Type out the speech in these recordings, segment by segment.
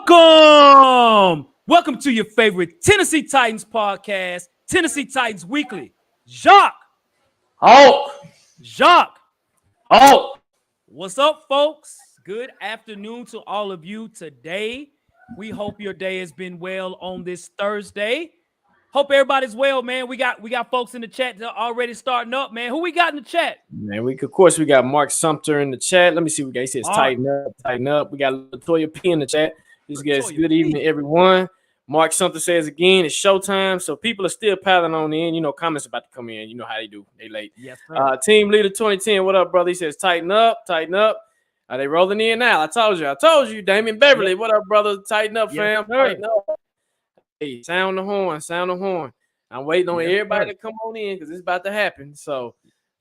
Welcome to your favorite Tennessee Titans podcast, Tennessee Titans Weekly. Jacques. What's up, folks? Good afternoon to all of you today. We hope your day has been well on this Thursday. Hope everybody's well, man. We got folks in the chat that are already starting up, man. Who we got in the chat? Man, we got Mark Sumter in the chat. Let me see what he says. Tighten up. We got Latoya P in the chat. He says, good evening, everyone. Mark Sumter says again, it's showtime. So people are still piling on in. You know, comments about to come in. You know how they do. They late. Yes, sir. Team Leader 2010. What up, brother? He says, tighten up. Are they rolling in now? I told you. Damian Beverly. What up, brother? Tighten up, fam. Tighten up. Hey, sound the horn. I'm waiting on everybody to come on in because it's about to happen. So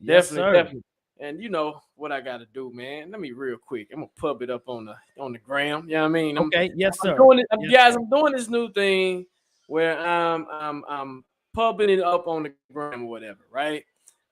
definitely. And you know what I got to do, man. Let me real quick. I'm gonna pub it up on the gram. You know what I mean? I'm doing this new thing where I'm pubbing it up on the gram or whatever, right?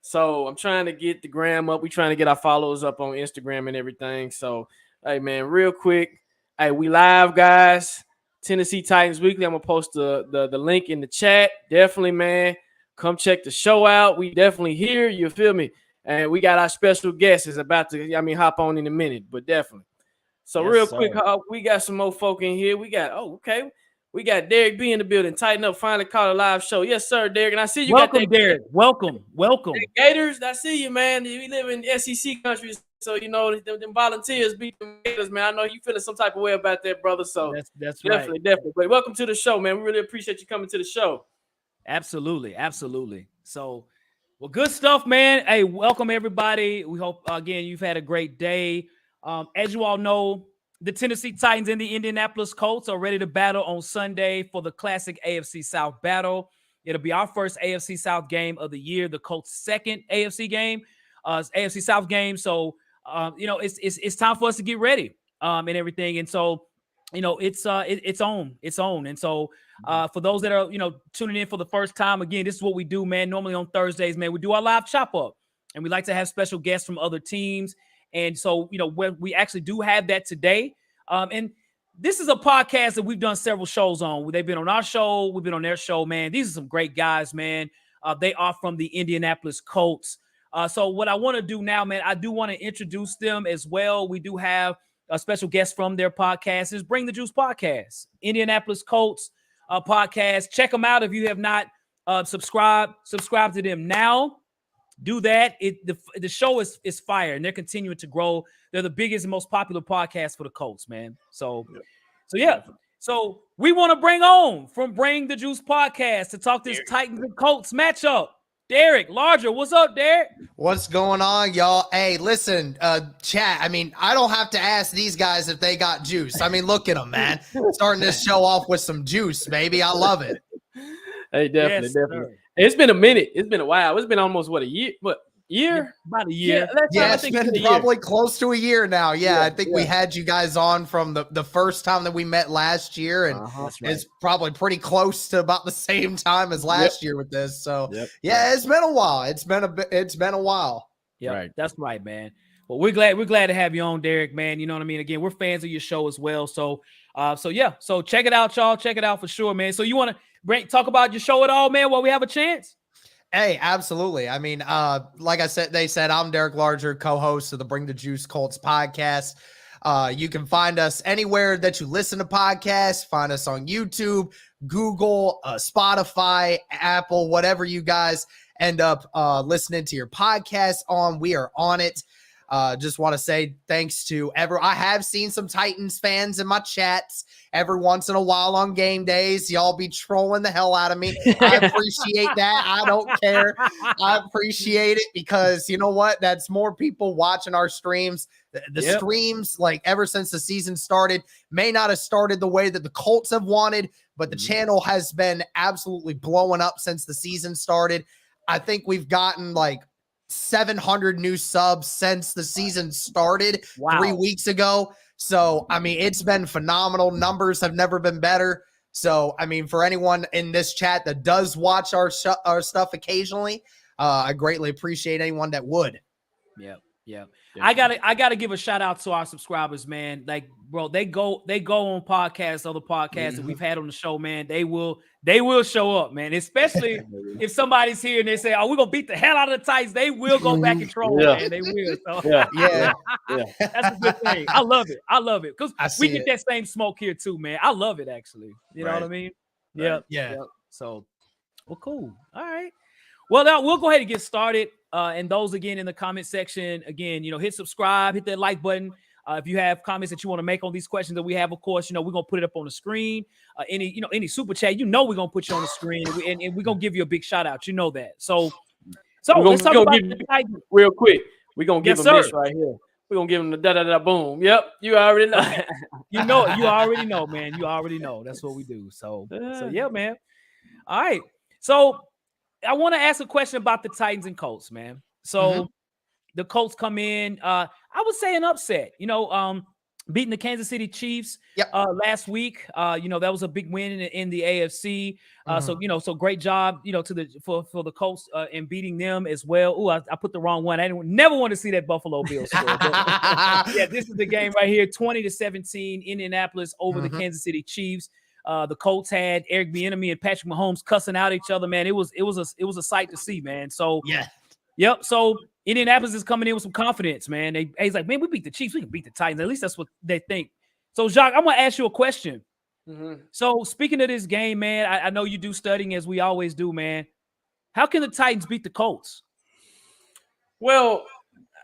So I'm trying to get the gram up. We're trying to get our followers up on Instagram and everything. So, hey, man, real quick. Hey, we live, guys. Tennessee Titans Weekly. I'm going to post the link in the chat. Definitely, man. Come check the show out. We definitely here. You feel me? And we got our special guest is about to, hop on in a minute, but definitely. So quick, we got some more folk in here. We got Derek B in the building. Tighten up. Finally caught a live show. Yes, sir, Derek. And I see you Welcome, got that. Derek. Welcome. Hey, Gators, I see you, man. We live in SEC countries, so you know them volunteers beat them Gators, man. I know you feeling some type of way about that, brother. So that's definitely. But welcome to the show, man. We really appreciate you coming to the show. Absolutely. So, well, good stuff, man. Hey, welcome everybody. We hope again you've had a great day. As you all know, the Tennessee Titans and the Indianapolis Colts are ready to battle on Sunday for the classic AFC South battle. It'll be our first AFC South game of the year, the Colts' second AFC game, AFC South game. So, it's time for us to get ready and everything. And so, it's on. And so, for those that are, tuning in for the first time, again, this is what we do, man. Normally on Thursdays, man, we do our live chop up, and we like to have special guests from other teams. And so, we actually do have that today. And this is a podcast that we've done several shows on. They've been on our show. We've been on their show, man. These are some great guys, man. They are from the Indianapolis Colts. So what I want to do now, man, I do want to introduce them as well. We do have a special guest from their podcast. Is Bring the Juice podcast, Indianapolis Colts podcast. Check them out if you have not subscribed. Subscribe to them now. Do that. The show is fire, and they're continuing to grow. They're the biggest and most popular podcast for the Colts, man. So we want to bring on from Bring the Juice podcast to talk this Titans and Colts matchup. Derek Larger, what's up, Derek? What's going on, y'all? Hey, listen, chat. I mean, I don't have to ask these guys if they got juice. I mean, look at them, man. Starting this show off with some juice, baby. I love it. Hey, definitely. It's been a minute. It's been a while. It's been almost a year? About a year. Yeah, it's been probably close to a year now. Yeah, I think we had you guys on from the first time that we met last year, and it's probably pretty close to about the same time as last year with this. So it's been a while. It's been a while. Yeah, right. That's right, man. Well, we're glad to have you on, Derek, man. You know what I mean? Again, we're fans of your show as well. So check it out, y'all. Check it out for sure, man. So you want to talk about your show at all, man, while we have a chance? Hey, absolutely. I mean, like I said, I'm Derek Larger, co-host of the Bring the Juice Colts podcast. You can find us anywhere that you listen to podcasts. Find us on YouTube, Google, Spotify, Apple, whatever you guys end up listening to your podcast on. We are on it. Just want to say thanks to I have seen some Titans fans in my chats every once in a while on game days. Y'all be trolling the hell out of me. I appreciate that. I don't care. I appreciate it because you know what? That's more people watching our streams. The streams, like ever since the season started, may not have started the way that the Colts have wanted, but the channel has been absolutely blowing up since the season started. I think we've gotten like 700 new subs since the season started 3 weeks ago. So, I mean, it's been phenomenal. Numbers have never been better. So, I mean, for anyone in this chat that does watch our stuff occasionally, I greatly appreciate anyone that would. Yeah. Yeah. Definitely. I gotta give a shout out to our subscribers, man. Like, bro, they go on podcasts, other podcasts that we've had on the show, man. They will show up, man. Especially if somebody's here and they say, "Oh, we're gonna beat the hell out of the Titans," they will go back and troll, man. They will. So Yeah. that's a good thing. I love it. I love it. Because I we see get it. that same smoke here too, man. I love it actually. You know what I mean? Yeah. Yeah. So well, cool. All right. Well, now we'll go ahead and get started. And those again in the comment section, again, hit subscribe, hit that like button. If you have comments that you want to make on these questions that we have, of course, we're gonna put it up on the screen. Any super chat, we're gonna put you on the screen, and we're gonna give you a big shout out. You know that. So let's talk about the Titans real quick. We're gonna give Yes, them sir. this right here. We're gonna give them the da boom. Yep, you already know. You already know, man. You already know. That's what we do. So yeah, man. All right. So I want to ask a question about the Titans and Colts, man. So the Colts come in, I would say an upset, beating the Kansas City Chiefs last week. That was a big win in the AFC. So great job, for the Colts in beating them as well. Ooh, I put the wrong one. I never want to see that Buffalo Bills score. Yeah, this is the game right here, 20-17, Indianapolis over the Kansas City Chiefs. The Colts had Eric Bieniemy and Patrick Mahomes cussing out each other, man. It was a sight to see, man. So yep. So Indianapolis is coming in with some confidence, man. He's like, man, we beat the Chiefs. We can beat the Titans. At least that's what they think. So, Jacques, I'm going to ask you a question. So, speaking of this game, man, I know you do studying as we always do, man. How can the Titans beat the Colts? Well,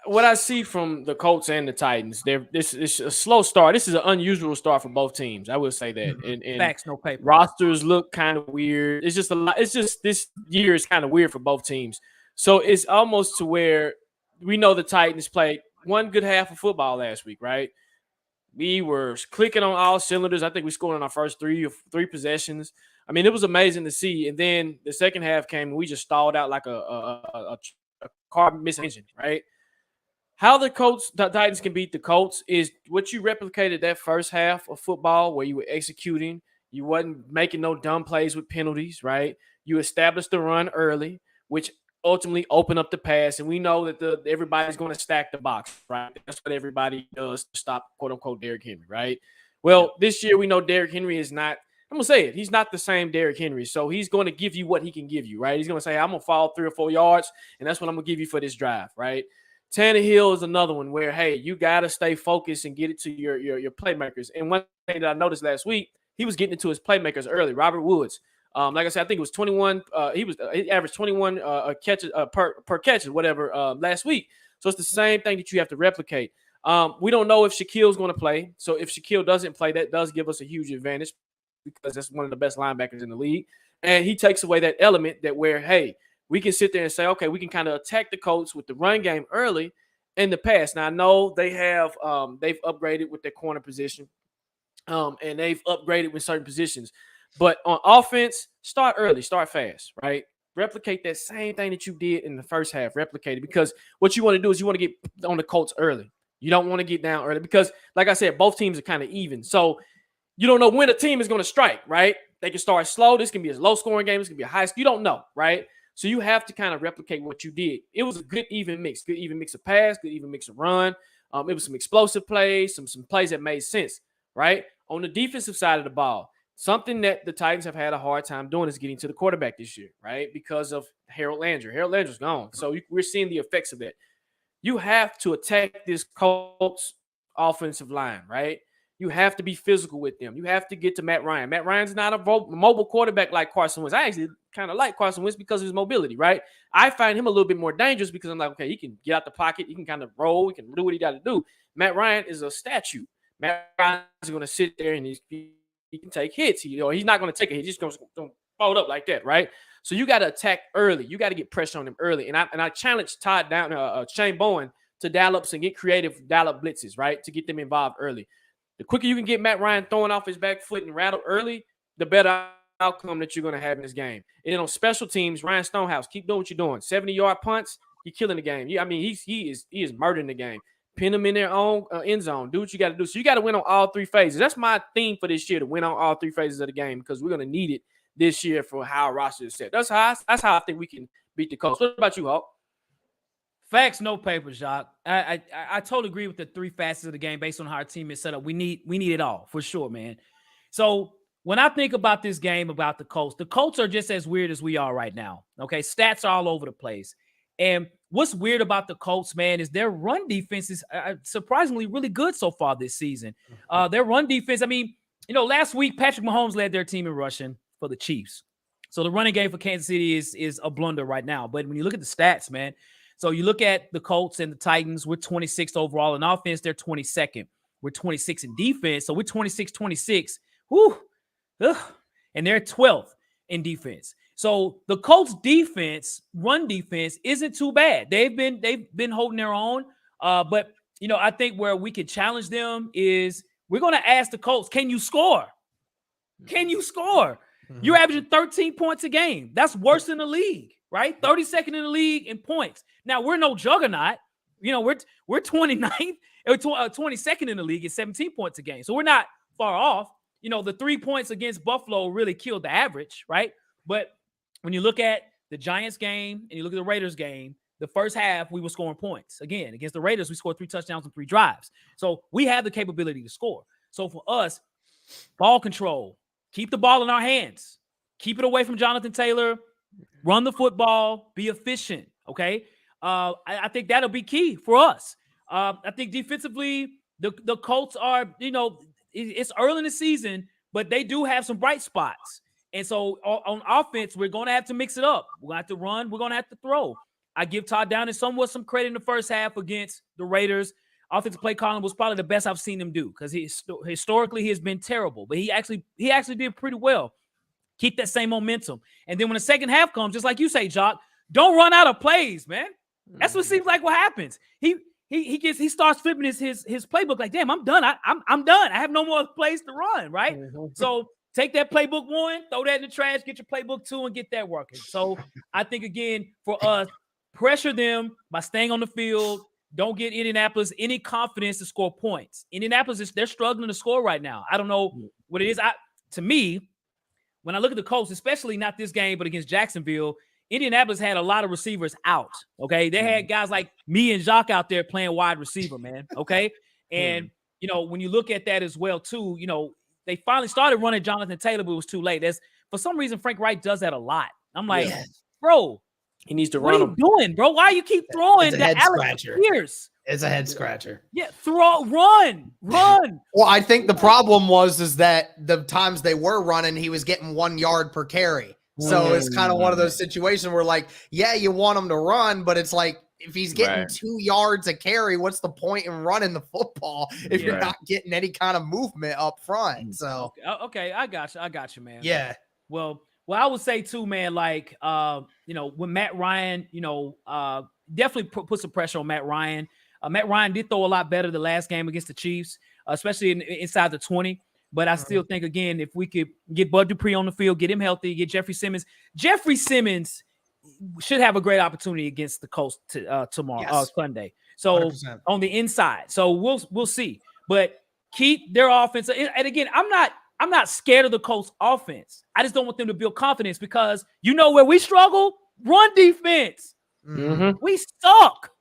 what I see from the Colts and the Titans, this is a slow start. This is an unusual start for both teams. I will say that. And facts, no paper. Rosters look kind of weird. It's just a lot. It's just this year is kind of weird for both teams. So it's almost to where we know the Titans played one good half of football last week, right? We were clicking on all cylinders. I think we scored on our first three possessions. I mean, it was amazing to see. And then the second half came and we just stalled out like a car missing engine, right? How the Titans can beat the Colts is what you replicated that first half of football where you were executing. You wasn't making no dumb plays with penalties, right? You established the run early, which ultimately open up the pass, and we know that everybody's going to stack the box, right? That's what everybody does to stop, quote-unquote, Derrick Henry, right? Well, this year we know Derrick Henry is not – I'm going to say it. He's not the same Derrick Henry, so he's going to give you what he can give you, right? He's going to say, I'm going to fall 3 or 4 yards, and that's what I'm going to give you for this drive, right? Tannehill is another one where, hey, you got to stay focused and get it to your playmakers. And one thing that I noticed last week, he was getting it to his playmakers early. Robert Woods. Like I said, I think it was 21. He averaged 21 catches per catch or whatever last week. So it's the same thing that you have to replicate. We don't know if Shaquille's going to play. So if Shaquille doesn't play, that does give us a huge advantage because that's one of the best linebackers in the league. And he takes away that element that where, hey, we can sit there and say, okay, we can kind of attack the Colts with the run game early in the pass. Now I know they have they've upgraded with their corner position, and they've upgraded with certain positions. But on offense, start early, start fast, right? Replicate that same thing that you did in the first half. Replicate it because what you want to do is you want to get on the Colts early. You don't want to get down early because, like I said, both teams are kind of even. So you don't know when a team is going to strike, right? They can start slow. This can be a low-scoring game. This can be a high. You don't know, right? So you have to kind of replicate what you did. It was a good even mix of pass, good even mix of run. It was some explosive plays, some plays that made sense, right? On the defensive side of the ball, something that the Titans have had a hard time doing is getting to the quarterback this year, right? Because of Harold Landry. Harold Landry's gone. So we're seeing the effects of that. You have to attack this Colts offensive line, right? You have to be physical with them. You have to get to Matt Ryan. Matt Ryan's not a mobile quarterback like Carson Wentz. I actually kind of like Carson Wentz because of his mobility, right? I find him a little bit more dangerous because I'm like, okay, he can get out the pocket. He can kind of roll. He can do what he got to do. Matt Ryan is a statue. Matt Ryan's going to sit there and he can take hits. He's not going to take a hit. He's just going to fold up like that, right? So you got to attack early. You got to get pressure on him early. And I challenged Shane Bowen to dial up and get creative dial up blitzes, right, to get them involved early. The quicker you can get Matt Ryan throwing off his back foot and rattle early, the better outcome that you're going to have in this game. And then on special teams, Ryan Stonehouse, keep doing what you're doing. 70-yard punts, you're killing the game. I mean, he is murdering the game. Pin them in their own end zone. Do what you got to do. So you got to win on all 3 phases. That's my theme for this year, to win on all 3 phases of the game because we're going to need it this year for how our roster is set. That's how I think we can beat the Colts. What about you, Hawk? Facts, no paper, Jacques. I totally agree with the three facets of the game based on how our team is set up. We need it all for sure, man. So when I think about this game, about the Colts are just as weird as we are right now. Okay, stats are all over the place. And what's weird about the Colts, man, is their run defense is surprisingly really good so far this season. Their run defense, I mean, last week Patrick Mahomes led their team in rushing for the Chiefs. So the running game for Kansas City is a blunder right now. But when you look at the stats, man, so you look at the Colts and the Titans, we're 26th overall in offense. They're 22nd. We're 26th in defense. So we're 26-26. Whew. Ugh. And they're 12th in defense. So the Colts defense, run defense, isn't too bad. They've been holding their own. But I think where we can challenge them is we're going to ask the Colts, can you score? Can you score? Mm-hmm. You're averaging 13 points a game. That's worse than the league, right? 32nd in the league in points. Now we're no juggernaut. We're 29th or 22nd in the league at 17 points a game. So we're not far off. The 3 points against Buffalo really killed the average, right? But when you look at the Giants game and you look at the Raiders game, the first half we were scoring points. Again, against the Raiders, we scored 3 touchdowns and 3 drives. So we have the capability to score. So for us, ball control, keep the ball in our hands, keep it away from Jonathan Taylor, run the football, be efficient, okay? I think that'll be key for us. I think defensively, the Colts are, it's early in the season, but they do have some bright spots. And so on offense, we're going to have to mix it up. We're going to have to run. We're going to have to throw. I give Todd Downing somewhat some credit in the first half against the Raiders. Offensive play calling was probably the best I've seen him do because historically he has been terrible, but he actually did pretty well. Keep that same momentum. And then when the second half comes, just like you say, Jock, don't run out of plays, man. That's what seems like what happens. He starts flipping his playbook like, damn, I'm done. I'm done. I have no more plays to run, right? So take that playbook 1, throw that in the trash, get your playbook 2, and get that working. So I think, again, for us, pressure them by staying on the field. Don't get Indianapolis any confidence to score points. Indianapolis, they're struggling to score right now. I don't know what it is. To me, when I look at the Colts, especially not this game, but against Jacksonville, Indianapolis had a lot of receivers out, okay? They had guys like me and Jacques out there playing wide receiver, man, okay? And, when you look at that as well, too, they finally started running Jonathan Taylor, but it was too late. For some reason, Frank Wright does that a lot. I'm like, bro, he needs to run. What are you doing, bro? Why you keep throwing that Alec Pierce? It's a head scratcher. Yeah, run. Well, I think the problem was that the times they were running, he was getting 1 yard per carry. So it's kind of one of those situations where, like, yeah, you want him to run, but it's like if he's getting 2 yards a carry, what's the point in running the football if you're not getting any kind of movement up front? So okay, I got you, man. Yeah. Well, I would say too, man, like when Matt Ryan, definitely put some pressure on Matt Ryan. Matt Ryan did throw a lot better the last game against the Chiefs, especially inside the 20. But I still think, again, if we could get Bud Dupree on the field, get him healthy, get Jeffrey Simmons should have a great opportunity against the Colts tomorrow, Sunday. So 100%. On the inside. So we'll see. But keep their offense. And again, I'm not scared of the Colts offense. I just don't want them to build confidence because where we struggle? Run defense. Mm-hmm. We suck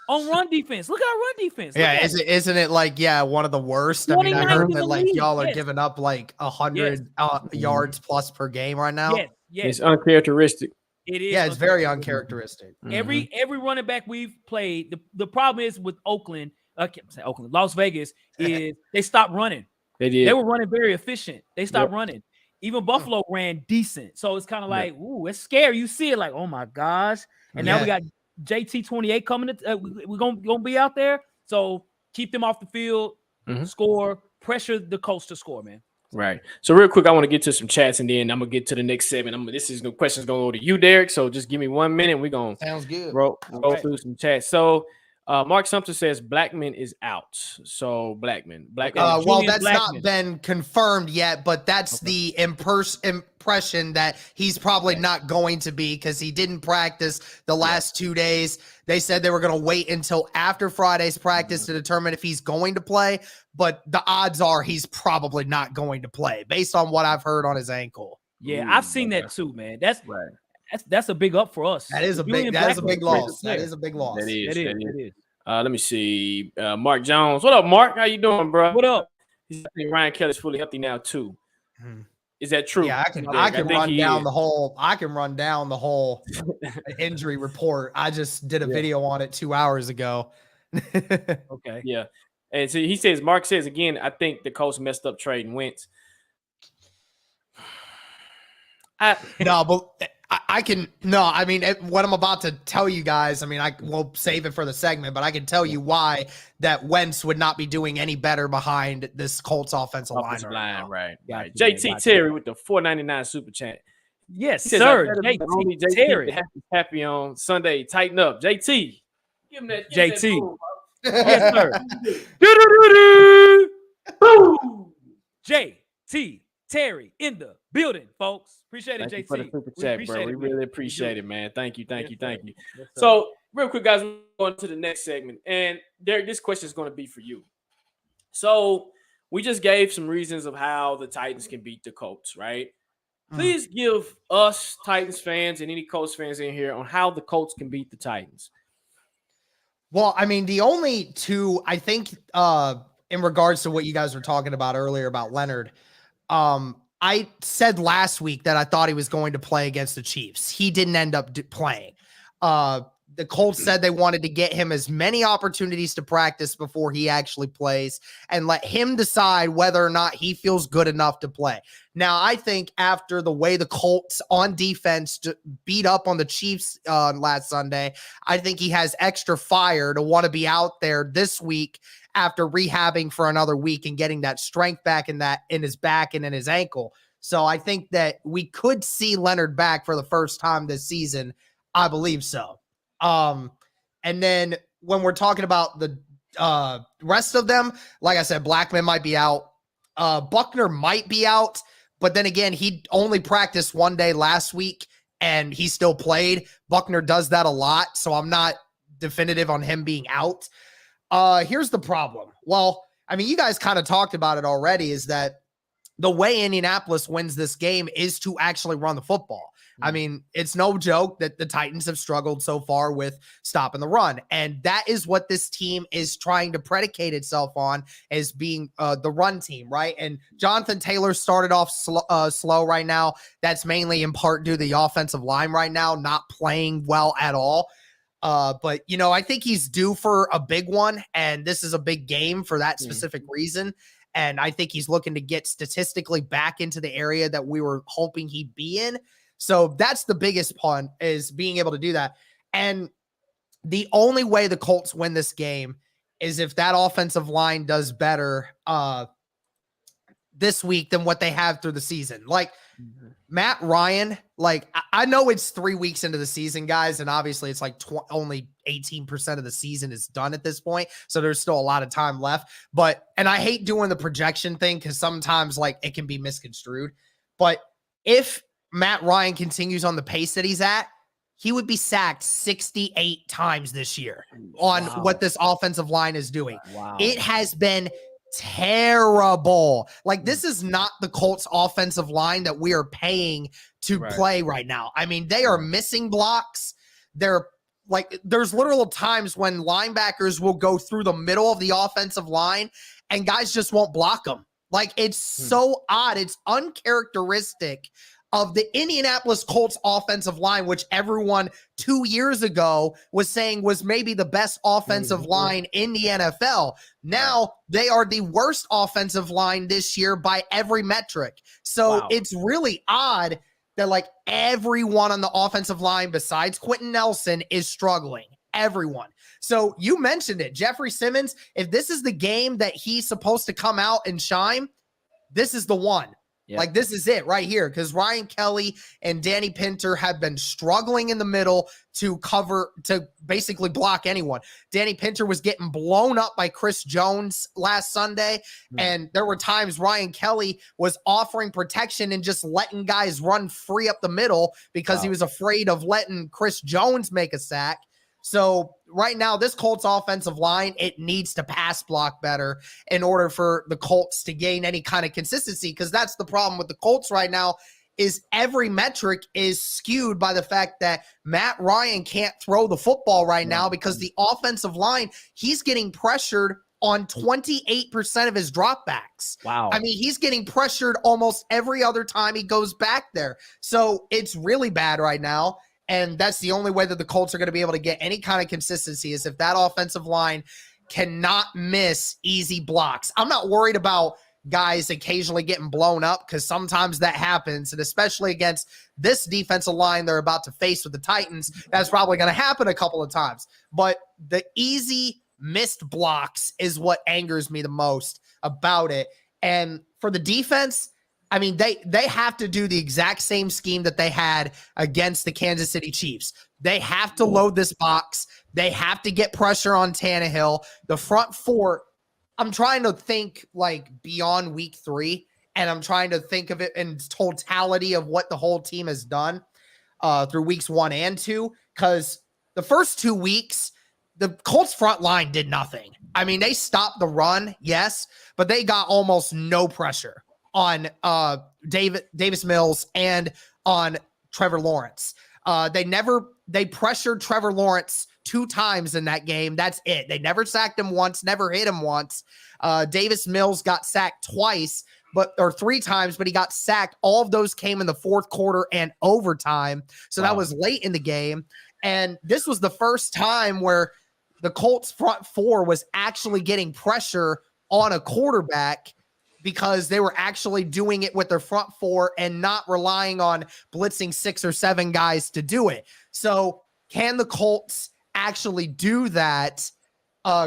on run defense. Look at our run defense. Yeah, isn't it like one of the worst? I mean, I heard that like y'all are giving up like 100 yards plus per game right now. Yes. It's uncharacteristic. It is. Yeah, it's very uncharacteristic. Every running back we've played, the problem is with Oakland, Las Vegas, is they stopped running. They did. They were running very efficient. They stopped running. Even Buffalo ran decent. So it's kind of like, ooh, it's scary. You see it like, oh my gosh. And now we got JT28 coming. We're gonna be out there. So keep them off the field, score, pressure the Colts to score, man. Right. So real quick, I want to get to some chats and then I'm gonna get to the next segment. This is the questions going to go to you, Derek. So just give me 1 minute. We're gonna roll through some chats. So Mark Sumter says Blackman is out. So Blackman. Well, that's not been confirmed yet, but that's the impression that he's probably not going to be because he didn't practice the last 2 days. They said they were going to wait until after Friday's practice to determine if he's going to play, but the odds are he's probably not going to play based on what I've heard on his ankle. Yeah, I've seen that too, man. That's right. That's a big up for us. That is a big loss. That is a big loss. That is. It is. Let me see. Mark Jones. What up, Mark? How you doing, bro? What up? I think Ryan Kelly's fully healthy now too. Is that true? Yeah, I can run down the whole injury report. I just did a video on it 2 hours ago. Okay. Yeah. And so Mark says again, I think the Colts messed up trading Wentz. What I'm about to tell you guys, I mean, I will save it for the segment, but I can tell you why that Wentz would not be doing any better behind this Colts offensive line. Right. Gotcha, JT Terry with the $4.99 super chat. Yes, sir. JT Terry. Happy on Sunday. Tighten up. JT. Give him that. JT. Boom, yes, sir. JT Terry in the building, folks. Appreciate it, Thank JT. you for the super chat, bro. We really appreciate it, man. Thank you. Yes, So, real quick, guys, we're going to the next segment. And Derek, this question is going to be for you. So, we just gave some reasons of how the Titans can beat the Colts, right? Please give us Titans fans and any Colts fans in here on how the Colts can beat the Titans. Well, I mean, the only two, I think, in regards to what you guys were talking about earlier about Leonard, I said last week that I thought he was going to play against the Chiefs. He didn't end up playing. The Colts said they wanted to get him as many opportunities to practice before he actually plays and let him decide whether or not he feels good enough to play. Now, I think after the way the Colts on defense beat up on the Chiefs last Sunday, I think he has extra fire to want to be out there this week after rehabbing for another week and getting that strength back in his back and in his ankle. So I think that we could see Leonard back for the first time this season. I believe so. And then when we're talking about the rest of them, like I said, Blackman might be out. Buckner might be out, but then again, he only practiced one day last week and he still played. Buckner does that a lot, so I'm not definitive on him being out. Here's the problem. Well, I mean, you guys kind of talked about it already, is that the way Indianapolis wins this game is to actually run the football. I mean, it's no joke that the Titans have struggled so far with stopping the run. And that is what this team is trying to predicate itself on, as being the run team, right? And Jonathan Taylor started off slow right now. That's mainly in part due to the offensive line right now not playing well at all. But, you know, I think he's due for a big one, and this is a big game for that specific reason. And I think he's looking to get statistically back into the area that we were hoping he'd be in. So that's the biggest punt, is being able to do that. And the only way the Colts win this game is if that offensive line does better this week than what they have through the season. Like Matt Ryan, like I know it's 3 weeks into the season, guys, and obviously it's like only 18% of the season is done at this point. So there's still a lot of time left. And I hate doing the projection thing because sometimes like it can be misconstrued. But if Matt Ryan continues on the pace that he's at, he would be sacked 68 times this year on what this offensive line is doing. Wow. It has been terrible. Like, this is not the Colts offensive line that we are paying to play right now. I mean, they are missing blocks. They're like, there's literal times when linebackers will go through the middle of the offensive line and guys just won't block them. Like, it's so odd. It's uncharacteristic of the Indianapolis Colts offensive line, which everyone 2 years ago was saying was maybe the best offensive line in the NFL. Now they are the worst offensive line this year by every metric. So it's really odd that like everyone on the offensive line besides Quentin Nelson is struggling. Everyone. So you mentioned it, Jeffrey Simmons. If this is the game that he's supposed to come out and shine, this is the one. Yep. Like, this is it right here, because Ryan Kelly and Danny Pinter have been struggling in the middle to basically block anyone. Danny Pinter was getting blown up by Chris Jones last Sunday, and there were times Ryan Kelly was offering protection and just letting guys run free up the middle because he was afraid of letting Chris Jones make a sack. So right now, this Colts offensive line, it needs to pass block better in order for the Colts to gain any kind of consistency, because that's the problem with the Colts right now is every metric is skewed by the fact that Matt Ryan can't throw the football right now because the offensive line, he's getting pressured on 28% of his dropbacks. Wow. I mean, he's getting pressured almost every other time he goes back there. So it's really bad right now. And that's the only way that the Colts are going to be able to get any kind of consistency is if that offensive line cannot miss easy blocks. I'm not worried about guys occasionally getting blown up because sometimes that happens, and especially against this defensive line they're about to face with the Titans, that's probably going to happen a couple of times. But the easy missed blocks is what angers me the most about it. And for the defense, I mean, they have to do the exact same scheme that they had against the Kansas City Chiefs. They have to load this box. They have to get pressure on Tannehill. The front four, I'm trying to think like beyond week 3, and I'm trying to think of it in totality of what the whole team has done through weeks 1 and 2, because the first 2 weeks, the Colts front line did nothing. I mean, they stopped the run, yes, but they got almost no pressure on Davis Mills and on Trevor Lawrence. They pressured Trevor Lawrence 2 times in that game. That's it. They never sacked him once, never hit him once. Davis Mills got sacked twice, or 3 times, but he got sacked. All of those came in the fourth quarter and overtime. So that was late in the game. And this was the first time where the Colts front four was actually getting pressure on a quarterback because they were actually doing it with their front four and not relying on blitzing 6 or 7 guys to do it. So can the Colts actually do that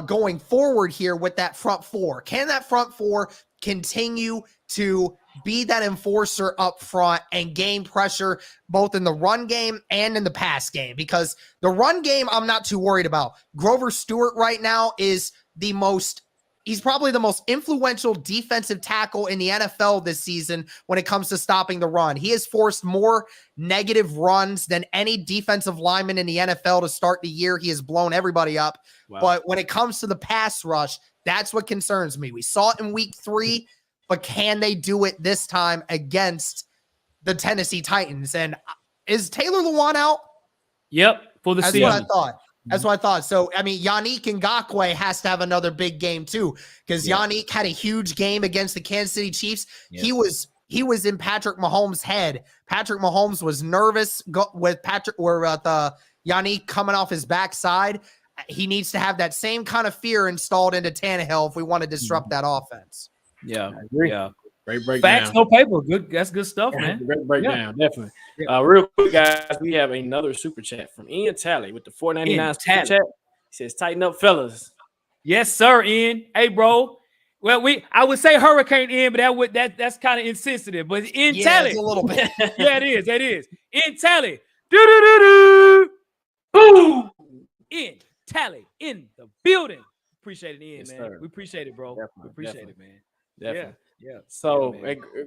going forward here with that front four? Can that front four continue to be that enforcer up front and gain pressure both in the run game and in the pass game? Because the run game, I'm not too worried about. Grover Stewart right now is he's probably the most influential defensive tackle in the NFL this season when it comes to stopping the run. He has forced more negative runs than any defensive lineman in the NFL to start the year. He has blown everybody up. Wow. But when it comes to the pass rush, that's what concerns me. We saw it in week 3, but can they do it this time against the Tennessee Titans? And is Taylor Lewan out? Yep, for the season. That's what I thought. That's what I thought. So, I mean, Yannick Ngakoue has to have another big game too, because Yannick had a huge game against the Kansas City Chiefs. Yep. He was in Patrick Mahomes' head. Patrick Mahomes was nervous with Yannick coming off his backside. He needs to have that same kind of fear installed into Tannehill if we want to disrupt that offense. Yeah, I agree. Yeah. Great breakdown. Facts, no paper. Good. That's good stuff, man. Great breakdown, definitely. Real quick, guys, we have another super chat from Ian Talley with the $4.99 super chat. He says, "Tighten up, fellas." Yes, sir, Ian. Hey, bro. Well, I would say Hurricane Ian, but that's kind of insensitive. But Ian Talley, it's a little bit. Yeah, it is. That is Ian Talley. Boom. Ian Talley in the building. Appreciate it, Ian, man. Sir. We appreciate it, bro. Definitely, we appreciate it, man. Definitely. Yeah. So,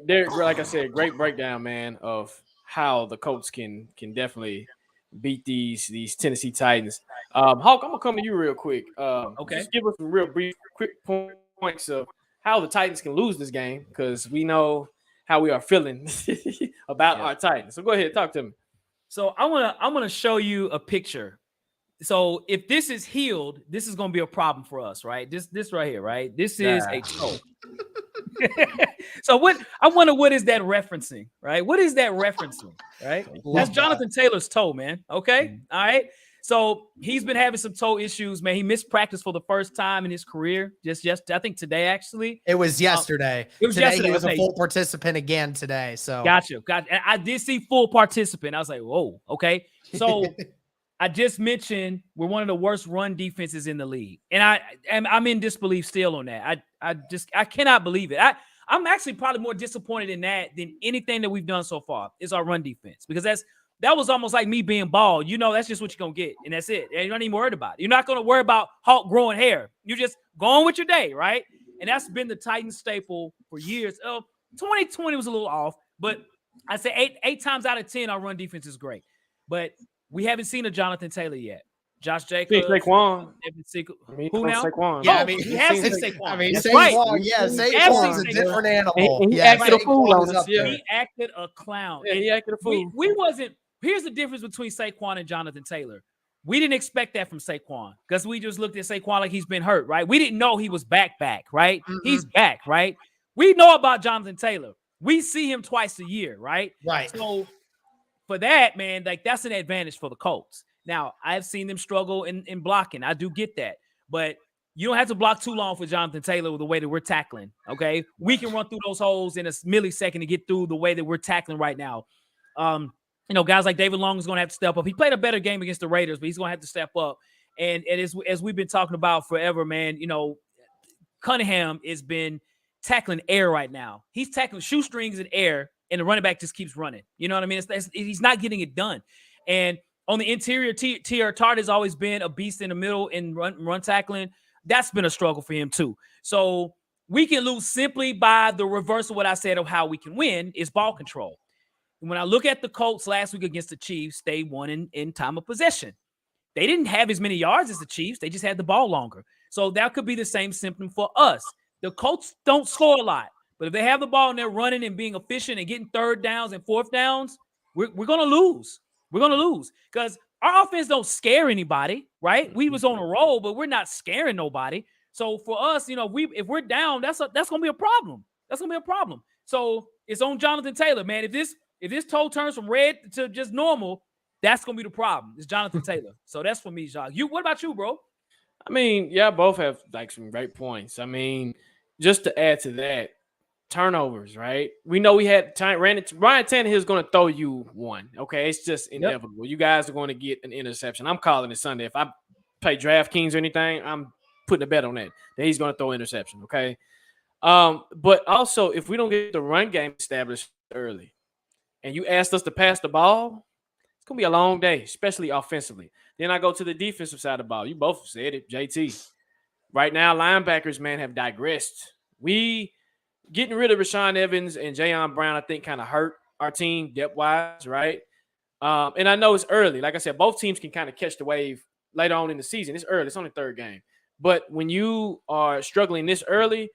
there, like I said, great breakdown, man, of how the Colts can definitely beat these Tennessee Titans. Hawk, I'm gonna come to you real quick. Okay. Just give us some real brief, quick points of how the Titans can lose this game, because we know how we are feeling about our Titans. So go ahead, talk to me. So I'm gonna show you a picture. So if this is healed, this is gonna be a problem for us, right? This right here, right? This is a toe. So I wonder what is that referencing, right? What is that referencing, right? That's Jonathan Taylor's toe, man. Okay, all right. So he's been having some toe issues, man. He missed practice for the first time in his career. Just I think today, actually. It was yesterday. Yesterday. He was a full participant again today. So gotcha. And I did see full participant. I was like, whoa, okay. So I just mentioned we're one of the worst run defenses in the league, and I'm in disbelief still on that. I cannot believe it. I'm actually probably more disappointed in that than anything that we've done so far is our run defense, because that was almost like me being bald. You know, that's just what you're gonna get, and that's it. And you're not even worried about it. You're not gonna worry about Hawk growing hair. You're just going with your day, right? And that's been the Titans staple for years. 2020 was a little off, but I say eight times out of 10 our run defense is great, but we haven't seen a Jonathan Taylor yet. Josh Jacobs. Saquon. Who now? Saquon. Yeah, Oh, I mean, he has seen Saquon. I mean, That's Saquon, right. yeah, Saquon. Saquon's a different animal. He Yeah, acted a fool Saquon on is us, up yeah. there. He acted a clown. Yeah, he acted a fool. We wasn't. Here's the difference between Saquon and Jonathan Taylor. We didn't expect that from Saquon because we just looked at Saquon like he's been hurt, right? We didn't know he was back, right? Mhm. He's back, right? We know about Jonathan Taylor. We see him twice a year, right? Right. So for that, man, like that's an advantage for the Colts. Now, I've seen them struggle in blocking. I do get that. But you don't have to block too long for Jonathan Taylor with the way that we're tackling, okay? We can run through those holes in a millisecond to get through the way that we're tackling right now. Guys like David Long is going to have to step up. He played a better game against the Raiders, but he's going to have to step up. And as we've been talking about forever, man, Cunningham has been tackling air right now. He's tackling shoestrings in air, and the running back just keeps running. You know what I mean? He's not getting it done. And on the interior, T.R. Tart has always been a beast in the middle in run tackling. That's been a struggle for him too. So we can lose simply by the reverse of what I said of how we can win is ball control. And when I look at the Colts last week against the Chiefs, they won in time of possession. They didn't have as many yards as the Chiefs. They just had the ball longer. So that could be the same symptom for us. The Colts don't score a lot, but if they have the ball and they're running and being efficient and getting third downs and fourth downs, we're going to lose. We're going to lose because our offense don't scare anybody, right? We was on a roll, but we're not scaring nobody. So for us, if we're down, that's going to be a problem. That's going to be a problem. So it's on Jonathan Taylor, man. If this toe turns from red to just normal, that's going to be the problem. It's Jonathan Taylor. So that's for me, Jacques. What about you, bro? I mean, yeah, both have like some great points. I mean, just to add to that, turnovers, right? We know we had Ryan Tannehill is going to throw you one. Okay, it's just inevitable. Yep. You guys are going to get an interception. I'm calling it Sunday. If I play DraftKings or anything, I'm putting a bet on that he's going to throw interception. Okay, but also if we don't get the run game established early, and you asked us to pass the ball, it's going to be a long day, especially offensively. Then I go to the defensive side of the ball. You both said it, JT. Right now, linebackers, man, have digressed. We getting rid of Rashaan Evans and Jayon Brown, I think, kind of hurt our team depth-wise, right? And I know it's early. Like I said, both teams can kind of catch the wave later on in the season. It's early. It's only third game. But when you are struggling this early,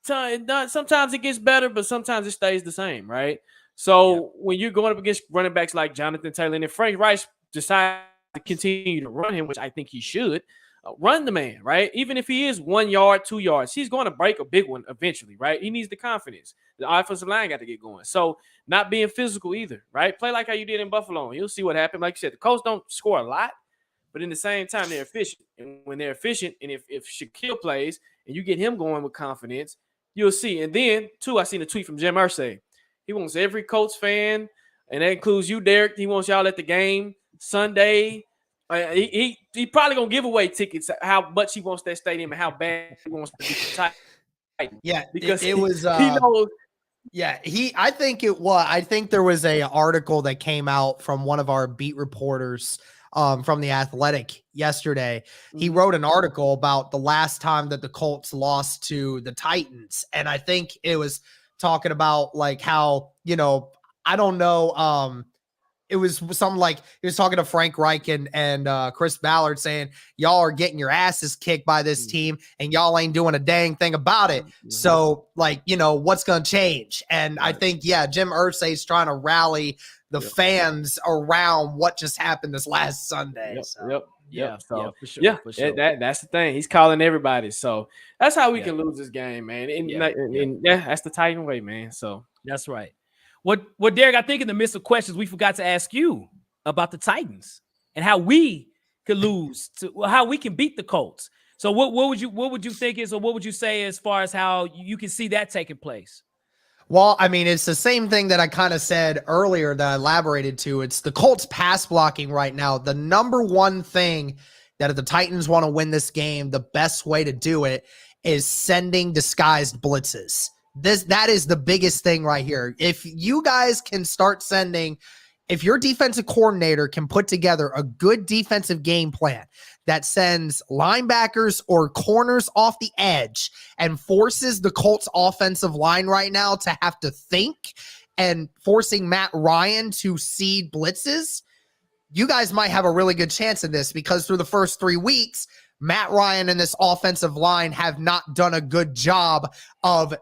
sometimes it gets better, but sometimes it stays the same, right? So when you're going up against running backs like Jonathan Taylor, and if Frank Rice decides to continue to run him, which I think he should, run the man, right? Even if he is 1 yard, 2 yards, he's going to break a big one eventually, right? He needs the confidence. The offensive line got to get going. So not being physical either, right? Play like how you did in Buffalo. You'll see what happened. Like you said, the Colts don't score a lot, but in the same time, they're efficient. And when they're efficient, and if Shaquille plays and you get him going with confidence, you'll see. And then, too, I seen a tweet from Jim Irsay. He wants every Colts fan, and that includes you, Derek. He wants y'all at the game Sunday. He probably gonna give away tickets. How much he wants that stadium and how bad he wants to be tight. Yeah, because it was. He knows. Yeah, I think it was. I think there was a article that came out from one of our beat reporters from The Athletic yesterday. He wrote an article about the last time that the Colts lost to the Titans, and I think it was talking about like how I don't know. It was something like he was talking to Frank Reich and Chris Ballard saying, y'all are getting your asses kicked by this team and y'all ain't doing a dang thing about it. So what's going to change? And I think, Jim Irsay is trying to rally the fans around what just happened this last Sunday. Yep. For sure. For sure. That's the thing. He's calling everybody. So that's how we can lose this game, man. And that's the Titan way, man. So that's right. What Derek, I think in the midst of questions, we forgot to ask you about the Titans and how we could lose how we can beat the Colts. So what would you think is, or what would you say as far as how you can see that taking place? Well, I mean, it's the same thing that I kind of said earlier that I elaborated to. It's the Colts pass blocking right now. The number one thing that if the Titans want to win this game, the best way to do it is sending disguised blitzes. That is the biggest thing right here. If you guys can start sending, if your defensive coordinator can put together a good defensive game plan that sends linebackers or corners off the edge and forces the Colts offensive line right now to have to think and forcing Matt Ryan to seed blitzes, you guys might have a really good chance in this because through the first 3 weeks, Matt Ryan and this offensive line have not done a good job of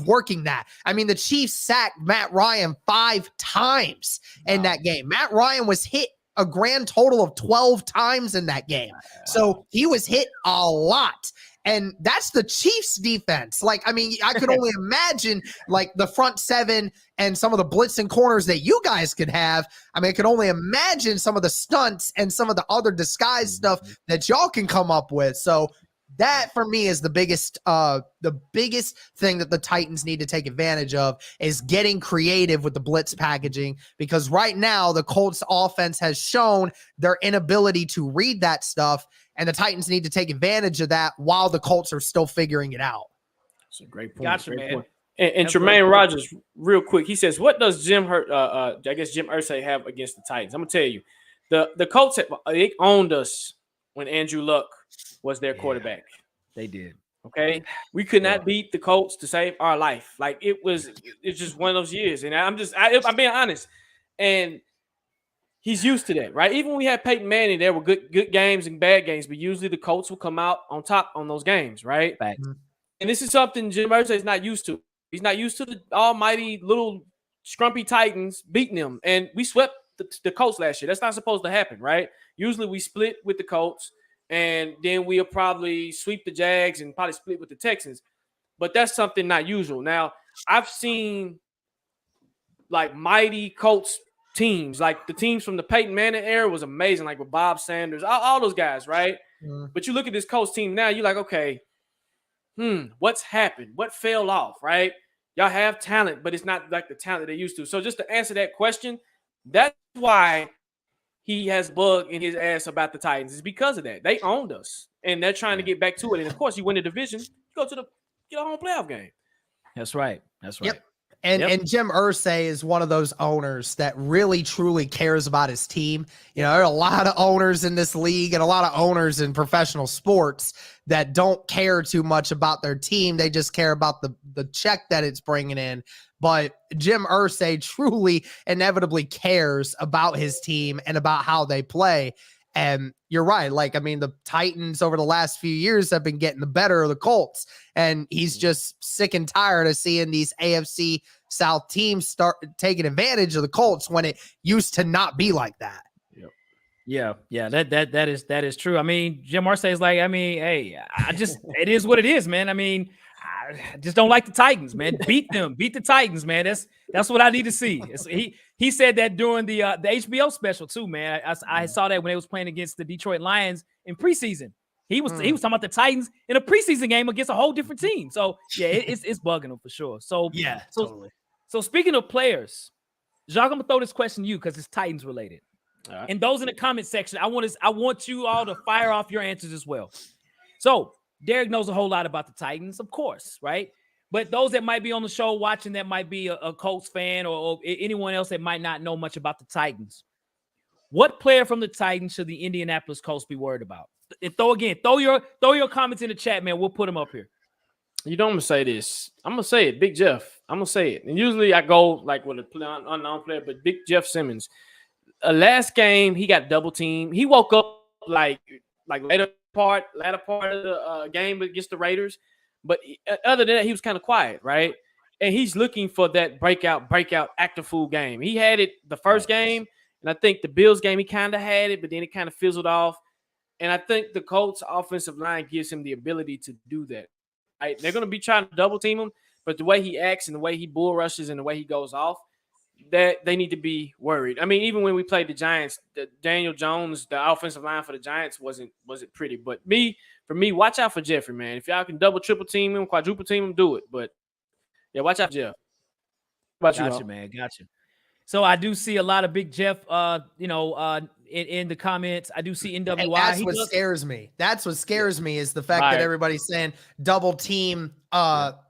working that. I mean, the Chiefs sacked Matt Ryan 5 times in that game. Matt Ryan was hit a grand total of 12 times in that game. So he was hit a lot. And that's the Chiefs defense. Like, I mean, I could only imagine like the front seven and some of the blitzing corners that you guys could have. I mean, I could only imagine some of the stunts and some of the other disguise stuff that y'all can come up with. So that for me is the biggest thing that the Titans need to take advantage of is getting creative with the blitz packaging, because right now the Colts offense has shown their inability to read that stuff, and the Titans need to take advantage of that while the Colts are still figuring it out. That's a great point. Gotcha, great man. point. And Tremaine Rogers, real quick, he says, what does Jim Irsay have against the Titans? I'm gonna tell you, the Colts they owned us when Andrew Luck was their quarterback. They did. Okay, we could not beat the Colts to save our life. Like it's just one of those years, and I'm being honest. And he's used to that, right? Even when we had Peyton Manning, there were good games and bad games, but usually the Colts will come out on top on those games, right? Facts. And this is something Jim Irsay is not used to. He's not used to the almighty little scrumpy Titans beating them. And we swept the Colts last year. That's not supposed to happen, right? Usually we split with the Colts, and then we'll probably sweep the Jags and probably split with the Texans. But that's something not usual. Now, I've seen like mighty Colts teams, like the teams from the Peyton Manning era was amazing, like with Bob Sanders, all those guys, right? But you look at this Colts team now, you're like, okay, what's happened? What fell off, right? Y'all have talent, but it's not like the talent they used to. So just to answer that question, that's why he has bug in his ass about the Titans. It's because of that. They owned us, and they're trying to get back to it. And, of course, you win the division, you go to get a home playoff game. That's right. That's right. Yep. And Jim Irsay is one of those owners that really, truly cares about his team. You know, there are a lot of owners in this league and a lot of owners in professional sports that don't care too much about their team. They just care about the check that it's bringing in. But Jim Irsay truly inevitably cares about his team and about how they play. And you're right. Like, I mean, the Titans over the last few years have been getting the better of the Colts. And he's just sick and tired of seeing these AFC South teams start taking advantage of the Colts when it used to not be like that. Yeah. That is true. I mean, Jim Irsay is like, I mean, hey, it is what it is, man. I mean, I just don't like the Titans, man. Beat the Titans, man. That's what I need to see. He said that during the HBO special too, man. I saw that when they was playing against the Detroit Lions in preseason. He was talking about the Titans in a preseason game against a whole different team. So yeah, it's bugging him for sure. So yeah, totally. So speaking of players, Jacques, I'm gonna throw this question to you because it's Titans related. Right. And those in the comment section, I want you all to fire off your answers as well. So Derek knows a whole lot about the Titans, of course, right? But those that might be on the show watching that might be a Colts fan or anyone else that might not know much about the Titans, what player from the Titans should the Indianapolis Colts be worried about? And throw your comments in the chat, man. We'll put them up here. You know, I'm gonna say this. I'm gonna say it, Big Jeff. I'm gonna say it. And usually I go like with an unknown player, but Big Jeff Simmons. Last game he got double teamed. He woke up like latter part of the game against the Raiders, but other than that, he was kind of quiet, right? And he's looking for that breakout active fool game. He had it the first game, and I think the Bills game he kind of had it, but then it kind of fizzled off. And I think the Colts offensive line gives him the ability to do that. Right? They're going to be trying to double team him, but the way he acts and the way he bull rushes and the way he goes off, that they need to be worried. I mean, even when we played the Giants, Daniel Jones, the offensive line for the Giants wasn't pretty. But for me, watch out for Jeffrey, man. If y'all can double, triple team him, quadruple team him, do it. But yeah, watch out for Jeff. Gotcha, man. Gotcha. So I do see a lot of Big Jeff, in the comments. I do see NWI. And that's what scares me. That's what scares me is the fact that everybody's saying double team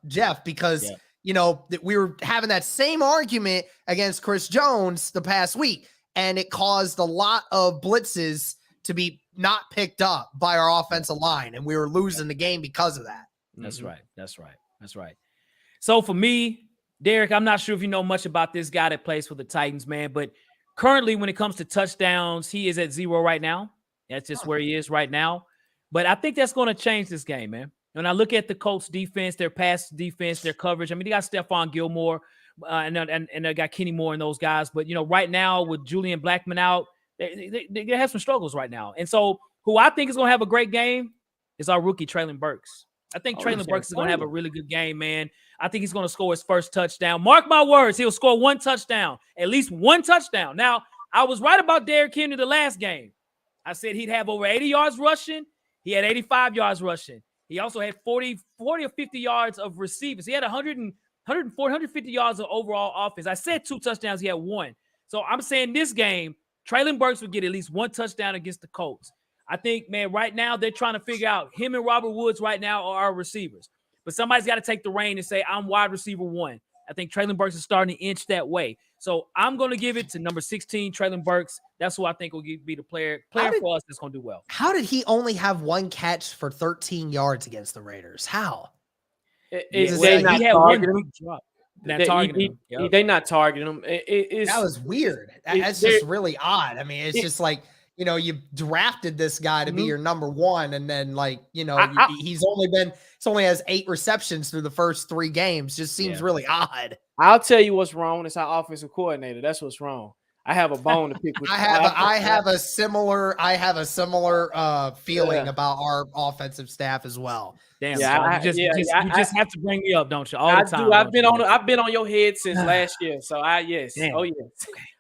Jeff because you know that we were having that same argument against Chris Jones the past week, and it caused a lot of blitzes to be not picked up by our offensive line, and we were losing the game because of that. That's right. So for me, Derek, I'm not sure if you know much about this guy that plays for the Titans, man, but Currently, when it comes to touchdowns, he is at 0 right now. That's just where he is right now. But I think that's going to change this game, man. When I look at the Colts defense, their pass defense, their coverage, I mean, they got Stephon Gilmore and they got Kenny Moore and those guys. But, right now with Julian Blackmon out, they have some struggles right now. And so who I think is going to have a great game is our rookie, Treylon Burks. I think Treylon Burks is going to have a really good game, man. I think he's going to score his first touchdown. Mark my words, he'll score one touchdown, at least one touchdown. Now, I was right about Derrick Henry the last game. I said he'd have over 80 yards rushing. He had 85 yards rushing. He also had 40 or 50 yards of receivers. He had 150 yards of overall offense. I said 2 touchdowns. He had 1. So I'm saying this game, Treylon Burks would get at least 1 touchdown against the Colts. I think, man, right now they're trying to figure out him and Robert Woods right now are our receivers. But somebody's got to take the reign and say, I'm wide receiver 1. I think Treylon Burks is starting to inch that way. So I'm going to give it to number 16, Treylon Burks. That's who I think will be the player for us that's going to do well. How did he only have 1 catch for 13 yards against the Raiders? How? They not targeting him. They not targeting him. That was weird. That's just really odd. I mean, it's just like, you drafted this guy to be your number 1, and then he's only has 8 receptions through the first 3 games. Just seems really odd. I'll tell you what's wrong. It's our offensive coordinator. That's what's wrong. I have a bone to pick with. I have a similar feeling about our offensive staff as well. Damn, you just have to bring me up, don't you? All the time. I've been on your head since last year. So yes. Damn.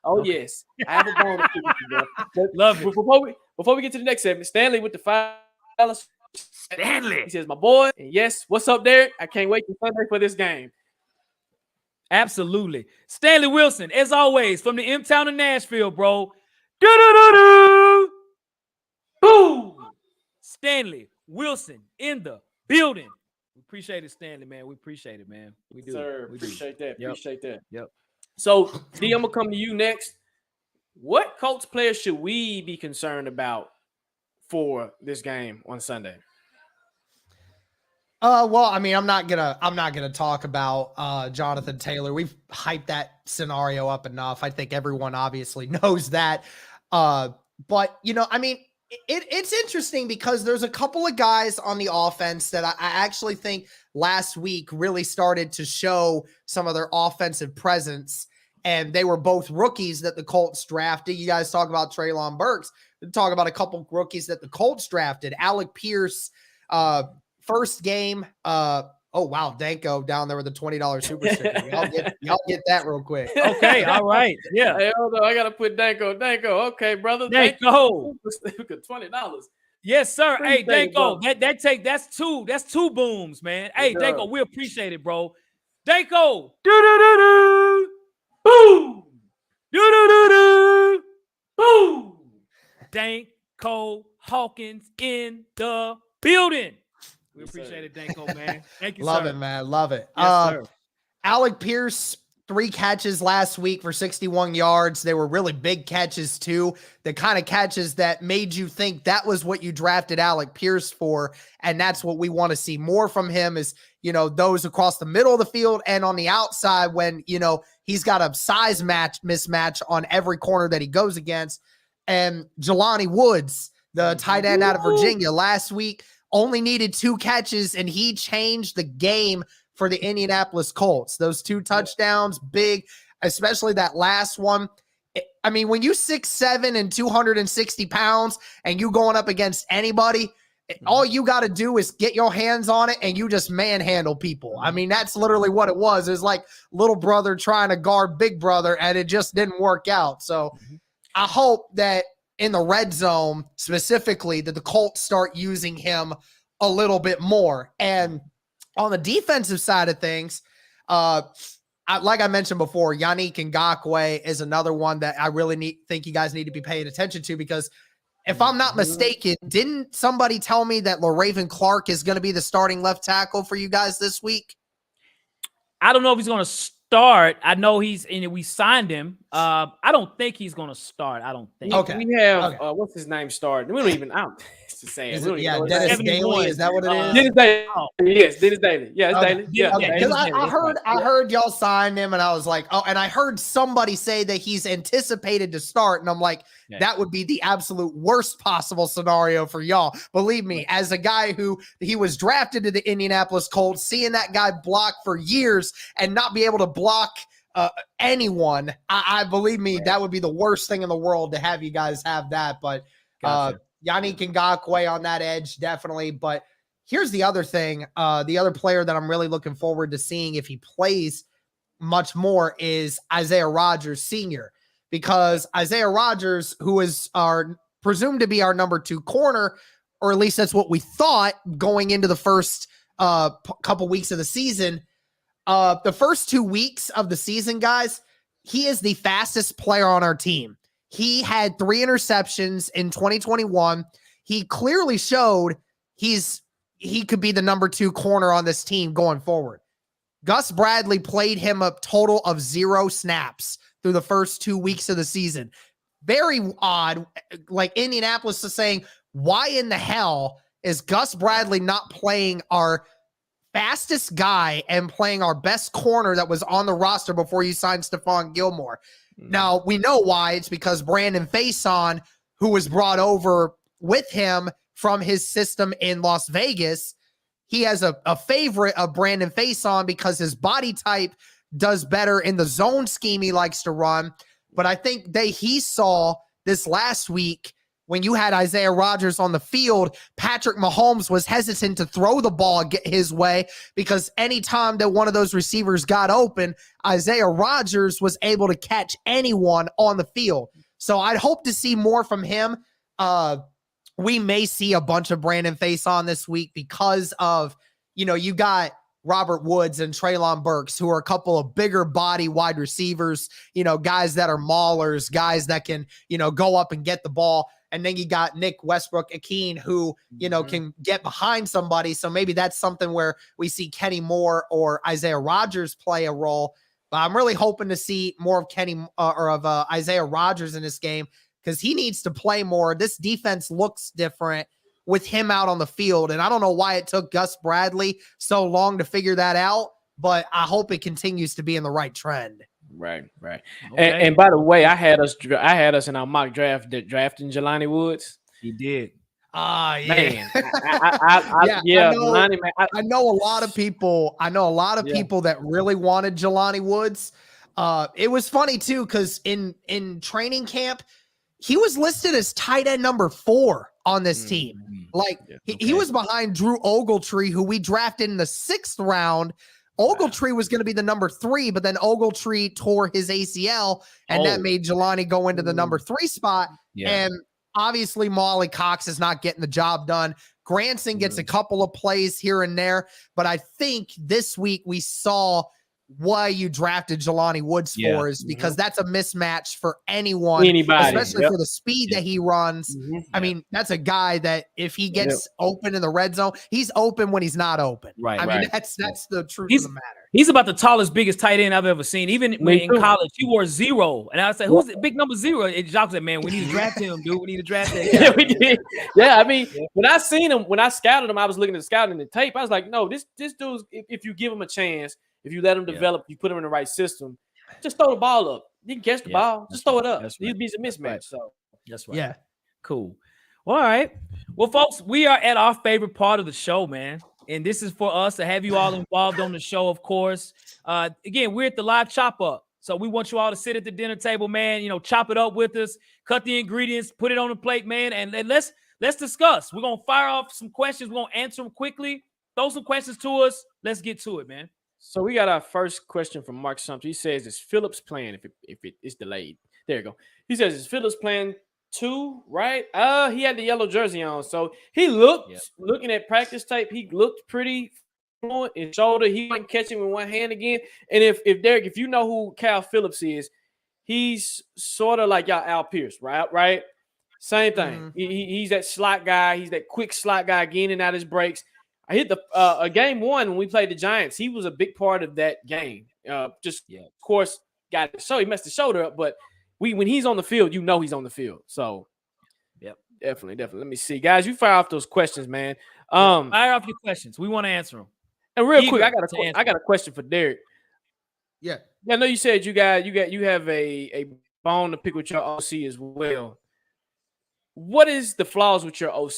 Oh yes. I have a bone to pick with you, bro. Love it. Before we get to the next segment, Stanley with the $5. Stanley. He says, my boy, and yes, what's up, Derek? I can't wait till Sunday for this game. Absolutely. Stanley Wilson, as always, from the M-Town of Nashville, bro. Do-do-do-do. Boom. Stanley Wilson in the building. We appreciate it, Stanley, man. We appreciate it, man. We do. Sir, appreciate that. Yep. Appreciate that. Yep. So, D, I'm going to come to you next. What Colts players should we be concerned about for this game on Sunday? Well, I mean, I'm not gonna talk about Jonathan Taylor. We've hyped that scenario up enough. I think everyone obviously knows that. But I mean, it's interesting because there's a couple of guys on the offense that I actually think last week really started to show some of their offensive presence, and they were both rookies that the Colts drafted. You guys talk about Treylon Burks. Talk about a couple rookies that the Colts drafted. Alec Pierce. First game, oh wow, Danko down there with the $20 super sticker. Y'all get that real quick. Okay, all right, yeah. Hey, hold on, I gotta put Danko. Okay, brother. Danko, $20. Yes, sir. Hey, Danko, bro. that's two booms, man. Hey, Danko, we appreciate it, bro. Danko, do-do-do-do, boom, do-do-do-do, boom. Danko Hawkins in the building. We appreciate it, Danko, man. Thank you, Love sir. it, man. Love it. Yes, sir. Alec Pierce, 3 catches last week for 61 yards. They were really big catches, too. The kind of catches that made you think that was what you drafted Alec Pierce for, and that's what we want to see more from him is, those across the middle of the field and on the outside when, he's got a size mismatch on every corner that he goes against. And Jelani Woods, the tight end out of Virginia, last week, only needed 2 catches, and he changed the game for the Indianapolis Colts. Those 2 touchdowns, big, especially that last one. I mean, when you 6'7" and 260 pounds and you going up against anybody, all you got to do is get your hands on it and you just manhandle people. I mean, that's literally what it was. It was like little brother trying to guard big brother, and it just didn't work out. So I hope that in the red zone specifically that the Colts start using him a little bit more. And on the defensive side of things, like I mentioned before, Yannick Ngakoue is another one that I really think you guys need to be paying attention to, because if I'm not mistaken, didn't somebody tell me that LaRaven Clark is going to be the starting left tackle for you guys this week? I don't know if he's going to start. I know we signed him I don't think he's gonna start. I don't think. Okay. We have what's his name started. We don't even. It's the same. Is We don't it, even know his Dennis name. Daly? Is that what it is? Dennis Daly. Oh. Yes, Dennis Daly. Yeah, it's Okay. Daly. Yeah, Okay, because I heard y'all sign him, and I was like, oh, and I heard somebody say that he's anticipated to start, and I'm like, that would be the absolute worst possible scenario for y'all. Believe me, as a guy who he was drafted to the Indianapolis Colts, seeing that guy block for years and not be able to block anyone, I believe me, that would be the worst thing in the world to have you guys have that. But Yannick Ngakoue on that edge, definitely. But here's the other thing. The other player that I'm really looking forward to seeing if he plays much more is Isaiah Rodgers Sr. Because Isaiah Rodgers, who is presumed to be our number 2 corner, or at least that's what we thought going into the first couple weeks of the season. The first 2 weeks of the season, guys, he is the fastest player on our team. He had 3 interceptions in 2021. He clearly showed he could be the number 2 corner on this team going forward. Gus Bradley played him a total of 0 snaps through the first 2 weeks of the season. Very odd. Like Indianapolis is saying, why in the hell is Gus Bradley not playing our fastest guy and playing our best corner that was on the roster before you signed Stephon Gilmore? Now, we know why. It's because Brandon Faison, who was brought over with him from his system in Las Vegas, he has a favorite of Brandon Faison because his body type does better in the zone scheme he likes to run. But I think he saw this last week when you had Isaiah Rodgers on the field, Patrick Mahomes was hesitant to throw the ball his way because anytime that one of those receivers got open, Isaiah Rodgers was able to catch anyone on the field. So I'd hope to see more from him. We may see a bunch of Brandon Faison this week because of, you got Robert Woods and Treylon Burks, who are a couple of bigger body wide receivers, guys that are maulers, guys that can, go up and get the ball. And then you got Nick Westbrook-Ikhine, who, can get behind somebody. So maybe that's something where we see Kenny Moore or Isaiah Rodgers play a role. But I'm really hoping to see more of Isaiah Rodgers in this game because he needs to play more. This defense looks different with him out on the field. And I don't know why it took Gus Bradley so long to figure that out, but I hope it continues to be in the right trend. Right. Okay. And by the way, I had us in our mock draft drafting Jelani Woods. He did. Man, I know a lot of people. I know a lot of people that really wanted Jelani Woods. It was funny too because in training camp, he was listed as tight end number 4 on this team. Like he was behind Drew Ogletree, who we drafted in the 6th round. Ogletree was going to be the number 3, but then Ogletree tore his ACL, and that made Jelani go into the number 3 spot. Yeah. And obviously, Molly Cox is not getting the job done. Granson gets a couple of plays here and there, but I think this week we saw why you drafted Jelani Woods for is because that's a mismatch for anybody, especially for the speed that he runs. I mean, that's a guy that if he gets open in the red zone, he's open when he's not open. Right. I mean, that's the truth of the matter. He's about the tallest, biggest tight end I've ever seen. Even when in college, he wore 0. And I said, who's the big number 0? And Jacques said, man, we need to draft him, dude. We need to draft him. Yeah, we did. Yeah, I mean, when I seen him, when I scouted him, I was looking at the scouting the tape. I was like, no, this dude's, if you give him a chance, if you let him develop, you put him in the right system, just throw the ball up. You can catch the ball. Just throw it up. He'd be a mismatch. So that's right. Yeah. Cool. Well, all right. Well, folks, we are at our favorite part of the show, man. And this is for us to have you all involved on the show, of course. Again, we're at the live chop up. So we want you all to sit at the dinner table, man, chop it up with us, cut the ingredients, put it on the plate, man. And let's discuss. We're going to fire off some questions. We're going to answer them quickly. Throw some questions to us. Let's get to it, man. So we got our first question from Mark Sumter. He says, is Phillips playing if it is delayed? There you go. He says, is Phillips playing 2, right? He had the yellow jersey on. So he looking at practice tape, he looked pretty fluent in shoulder. He wasn't catching with one hand again. And if Derek, if you know who Cal Phillips is, he's sort of like y'all Al Pierce, right? Same thing. He's that slot guy. He's that quick slot guy getting in and out his breaks. I hit the game 1 when we played the Giants. He was a big part of that game. Of course, he messed his shoulder up, but when he's on the field, you know he's on the field. So, yep, definitely. Let me see, guys. You fire off those questions, man. Fire off your questions. We want to answer them. And real quick, I got a question for Derek. Yeah. I know you said you have a bone to pick with your OC as well. What is the flaws with your OC?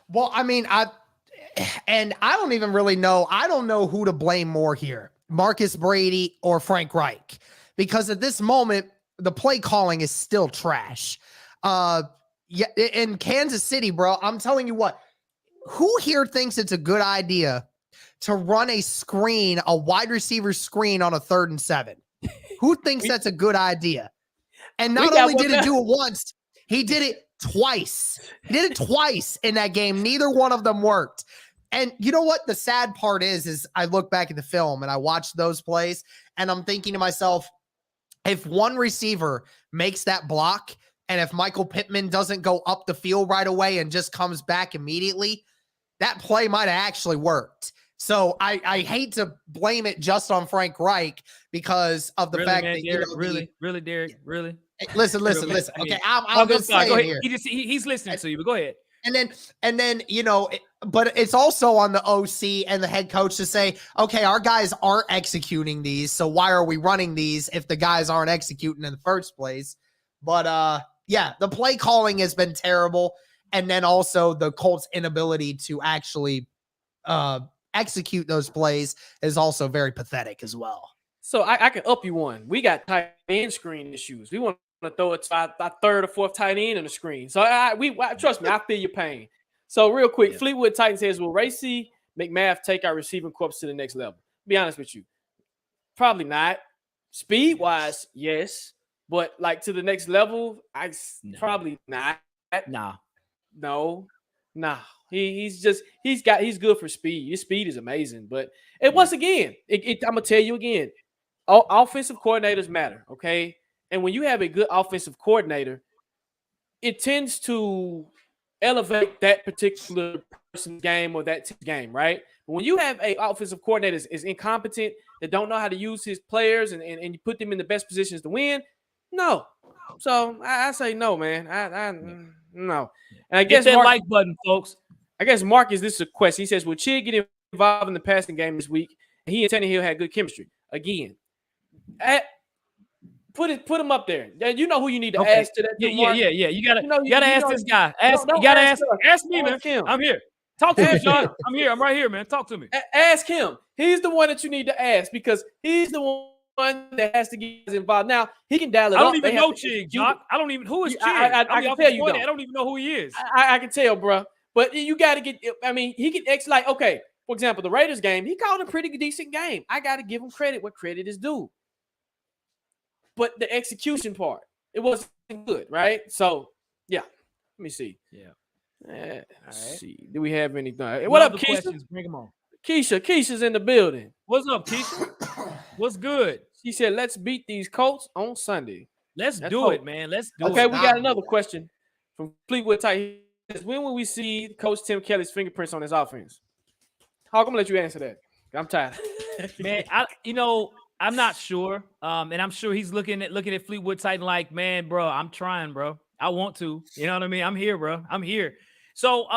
Well, I mean, I don't even really know. I don't know who to blame more here, Marcus Brady or Frank Reich, because at this moment, the play calling is still trash. Yeah, in Kansas City, bro, I'm telling you what, who here thinks it's a good idea to run a wide receiver screen on a 3rd and 7? Who thinks that's a good idea? And not only did he do it once, he did it twice. He did it twice in that game. Neither one of them worked. And you know what? The sad part is I look back at the film and I watch those plays and I'm thinking to myself, if one receiver makes that block and if Michael Pittman doesn't go up the field right away and just comes back immediately, that play might have actually worked. So I hate to blame it just on Frank Reich because of the fact that, Derek, really, Derek, really. Listen. Okay, I'm just saying here. He's listening to you, but go ahead. And then, but it's also on the OC and the head coach to say, okay, our guys aren't executing these, so why are we running these if the guys aren't executing in the first place? But yeah, the play calling has been terrible, and then also the Colts' inability to actually execute those plays is also very pathetic as well. So I can up you one. We got tight end screen issues. We want to throw it to our 3rd or 4th tight end on the screen. So trust me, I feel your pain. So real quick, yeah. Fleetwood Titan says, will Racy McMath take our receiving corps to the next level? Be honest with you. Probably not. Speed-wise, yes. But like to the next level, probably not. No. He's good for speed. His speed is amazing. But once again, I'm gonna tell you again, offensive coordinators matter, okay? And when you have a good offensive coordinator, it tends to elevate that particular person's game or that team's game, right? But when you have a offensive coordinator is incompetent, that don't know how to use his players and you put them in the best positions to win, no. So I say no, man. No. And I guess that like button, folks. I guess Marcus, this is a question. He says, will Chig get involved in the passing game this week? And he and Tannehill had good chemistry. Again, put him up there. You know who you need to ask to that. Yeah. You gotta ask this guy. Ask me, man. I'm here. Talk to me, John. I'm here. I'm right here, man. Talk to me. Ask him. He's the one that you need to ask because he's the one that has to get involved. Now he can dial it up. I don't even know Chig, Jock. I don't even who is Chig. I can tell you. I don't even know who he is. I can tell, bro. But you got to get. I mean, he can like okay. For example, the Raiders game, he called a pretty decent game. I got to give him credit where credit is due. But the execution part, it wasn't good, right? So yeah, let me see. Yeah. Let's see. Do we have anything? What up, Keisha? Questions? Bring them on. Keisha's in the building. What's up, Keisha? What's good? She said, let's beat these Colts on Sunday. Let's do it, man. Let's do it. Okay, we got another question from Fleetwood Titan. When will we see Coach Tim Kelly's fingerprints on his offense? How come I let you answer that? I'm tired. Man, I'm not sure. And I'm sure he's looking at Fleetwood Titan like, man, bro, I'm trying, bro. I want to. You know what I mean? I'm here, bro. I'm here. So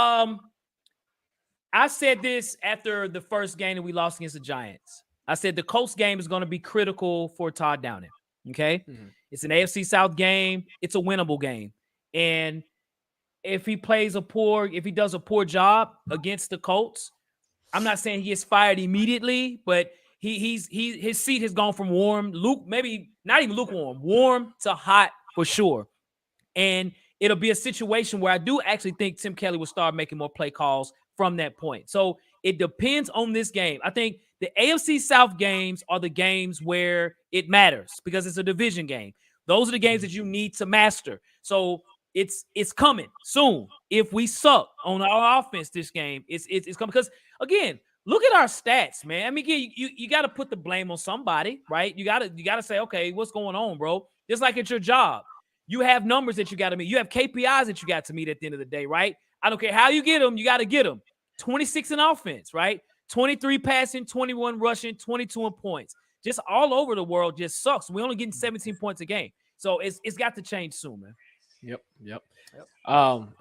I said this after the first game that we lost against the Giants. I said the Colts game is going to be critical for Todd Downing. Okay? Mm-hmm. It's an AFC South game. It's a winnable game. And if he does a poor job against the Colts, I'm not saying he gets fired immediately, but his seat has gone from warm to hot for sure. And it'll be a situation where I do actually think Tim Kelly will start making more play calls from that point. So it depends on this game. I think the AFC South games are the games where it matters because it's a division game. Those are the games that you need to master. So it's coming soon. If we suck on our offense this game, it's coming because again, look at our stats, man. I mean, you got to put the blame on somebody, right? You got to say, okay, what's going on, bro? Just like at your job, you have numbers that you got to meet. You have KPIs that you got to meet at the end of the day, right? I don't care how you get them, you got to get them. 26 in offense, right? 23 passing, 21 rushing, 22 in points. just all over the world just sucks. We only getting 17 points a game. So it's got to change soon, man. Yep.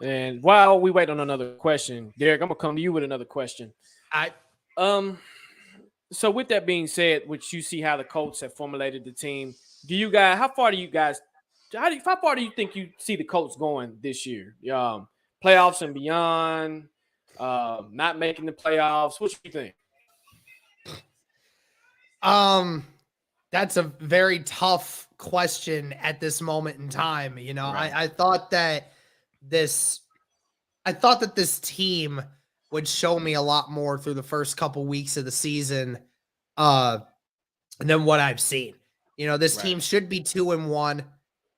And while we wait on another question, Derek, I'm gonna come to you with another question. So with that being said, which you see how the Colts have formulated the team, how far do you think you see the Colts going this year? Playoffs and beyond, not making the playoffs. What do you think? That's a very tough question at this moment in time. You know, Right. I thought that this team would show me a lot more through the first couple weeks of the season than what I've seen. You know, this team should be 2-1.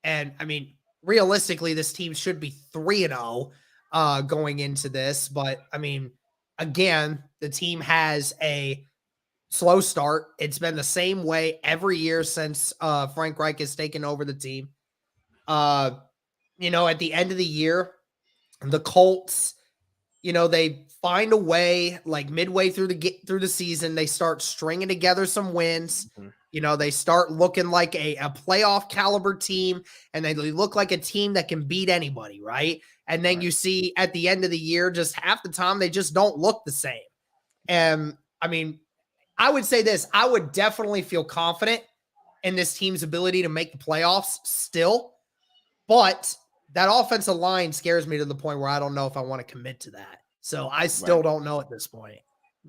And I mean, realistically, this team should be 3-0 going into this. But I mean, again, the team has a slow start. It's been the same way every year since Frank Reich has taken over the team. You know, at the end of the year, the Colts, you know, they find a way, like midway through the season, they start stringing together some wins. Mm-hmm. You know, they start looking like a playoff caliber team, and they look like a team that can beat anybody, right? And then you see at the end of the year, just half the time, they just don't look the same. And I mean, I would say this, I would definitely feel confident in this team's ability to make the playoffs still, but that offensive line scares me to the point where I don't know if I want to commit to that. So I still don't know at this point.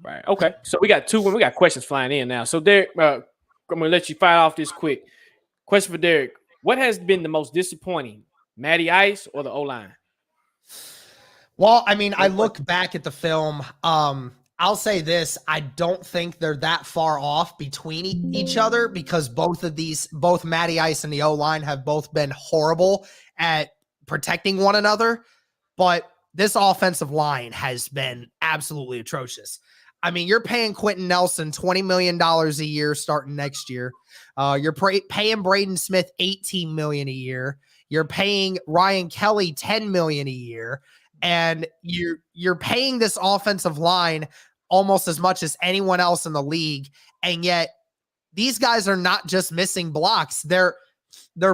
Right. Okay. So we got questions flying in now. So Derek, I'm going to let you fire off this quick question for Derek. What has been the most disappointing, Matty Ice or the O-line? Well, I mean, I look back at the film. I'll say this. I don't think they're that far off between each other because both Matty Ice and the O-line have both been horrible at protecting one another. But this offensive line has been absolutely atrocious. I mean, you're paying Quentin Nelson $20 million a year starting next year. You're paying Braden Smith $18 million a year. You're paying Ryan Kelly $10 million a year. And you're paying this offensive line almost as much as anyone else in the league. And yet these guys are not just missing blocks. They're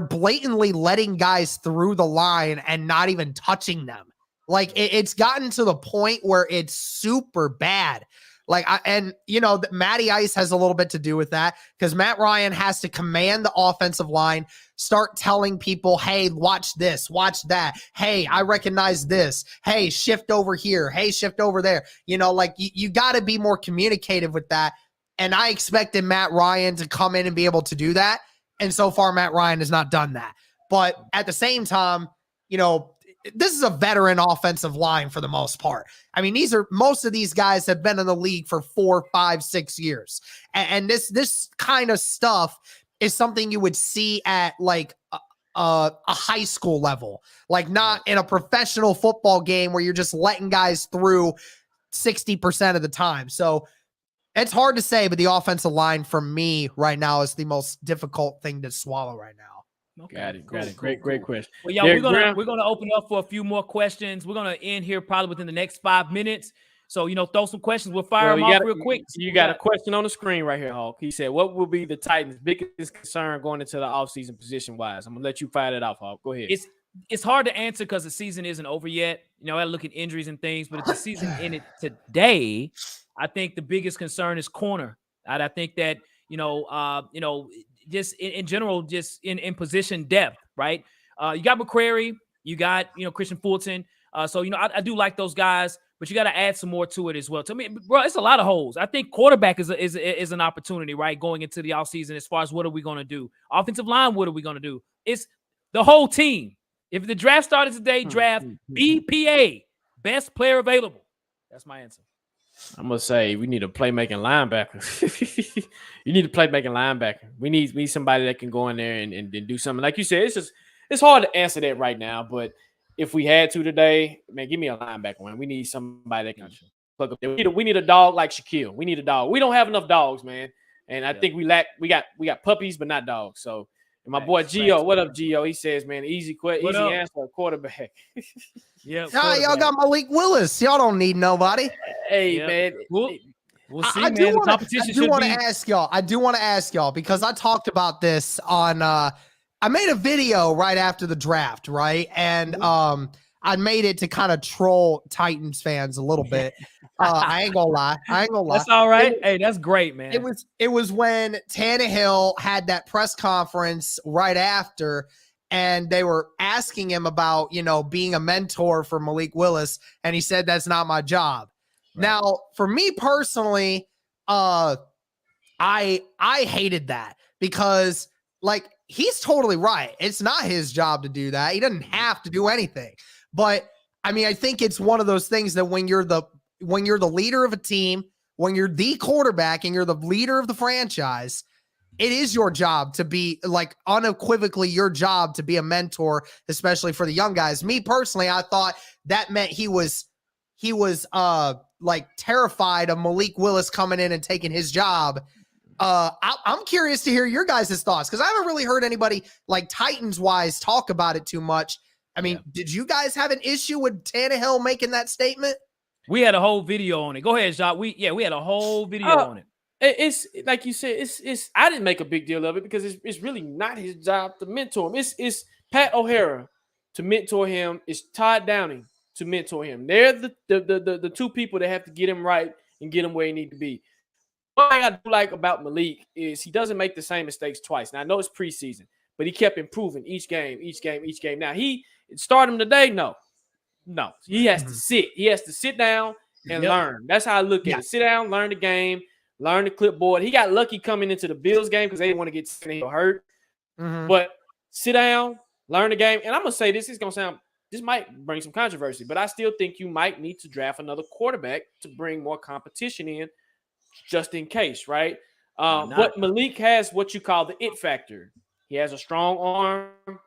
blatantly letting guys through the line and not even touching them. Like it's gotten to the point where it's super bad. Matty Ice has a little bit to do with that because Matt Ryan has to command the offensive line, start telling people, hey, watch this, watch that. Hey, I recognize this. Hey, shift over here. Hey, shift over there. You know, like you got to be more communicative with that. And I expected Matt Ryan to come in and be able to do that. And so far, Matt Ryan has not done that. But at the same time, you know, this is a veteran offensive line for the most part. I mean, most of these guys have been in the league for 4, 5, 6 years. And this kind of stuff is something you would see at like a high school level, like not in a professional football game where you're just letting guys through 60% of the time. So it's hard to say, but the offensive line for me right now is the most difficult thing to swallow right now. Okay. Got it. Great question. Well, yeah, we're gonna open up for a few more questions. We're gonna end here probably within the next 5 minutes. So, you know, throw some questions. We'll fire them off real quick. You got a question on the screen right here, Hawk. He said, what will be the Titans' biggest concern going into the offseason position-wise? I'm going to let you fire that off, Hawk. Go ahead. It's hard to answer because the season isn't over yet. You know, I look at injuries and things, but if the season ended today, I think the biggest concern is corner. I think that, just in general, just in position depth, right? You got McCrary, you got, Christian Fulton. So, I do like those guys, but you got to add some more to it as well. To me, bro, it's a lot of holes. I think quarterback is an opportunity, right? Going into the offseason as far as what are we going to do? Offensive line, what are we going to do? It's the whole team. If the draft started today, draft BPA, best player available. That's my answer. I'm going to say we need a playmaking linebacker. You need a playmaking linebacker. We need somebody that can go in there and do something. Like you said, it's hard to answer that right now, but if we had to today, man, give me a linebacker, man. We need somebody that can plug up there. We need a dog like Shaquille. We need a dog. We don't have enough dogs, man. And I think we got puppies, but not dogs. So and my boy Gio, what up, Gio? He says, man, easy answer, quarterback. Yeah, y'all got Malik Willis. Y'all don't need nobody. Hey, man. We'll see, I man. do The wanna, competition I do should want be. to ask y'all. I do want to ask y'all because I talked about this on. I made a video right after the draft, right, and I made it to kind of troll Titans fans a little bit. I ain't gonna lie. That's all right. Hey, that's great, man. It was when Tannehill had that press conference right after, and they were asking him about, being a mentor for Malik Willis, and he said that's not my job. Right. Now, for me personally, I hated that because, like, he's totally right. It's not his job to do that. He doesn't have to do anything. But I mean, I think it's one of those things that when you're the leader of a team, when you're the quarterback and you're the leader of the franchise, it is your job to be, like, unequivocally your job to be a mentor, especially for the young guys. Me personally, I thought that meant he was like terrified of Malik Willis coming in and taking his job. I'm curious to hear your guys' thoughts because I haven't really heard anybody, like, Titans wise, talk about it too much. I mean, Did you guys have an issue with Tannehill making that statement? We had a whole video on it. Go ahead, Jacques. We had a whole video on it. It's like you said. It's. I didn't make a big deal of it because it's really not his job to mentor him. It's Pat O'Hara to mentor him. It's Todd Downing to mentor him. They're the two people that have to get him right and get him where he need to be. One thing I do like about Malik is he doesn't make the same mistakes twice. Now I know it's preseason, but he kept improving each game. Now he start him today. No, he has to sit. He has to sit down and learn. That's how I look at it. Sit down, learn the game, learn the clipboard. He got lucky coming into the Bills game because they didn't want to get hurt. But sit down, learn the game. And I'm gonna say this might bring some controversy, but I still think you might need to draft another quarterback to bring more competition in, just in case, right? But Malik has what you call the it factor. He has a strong arm.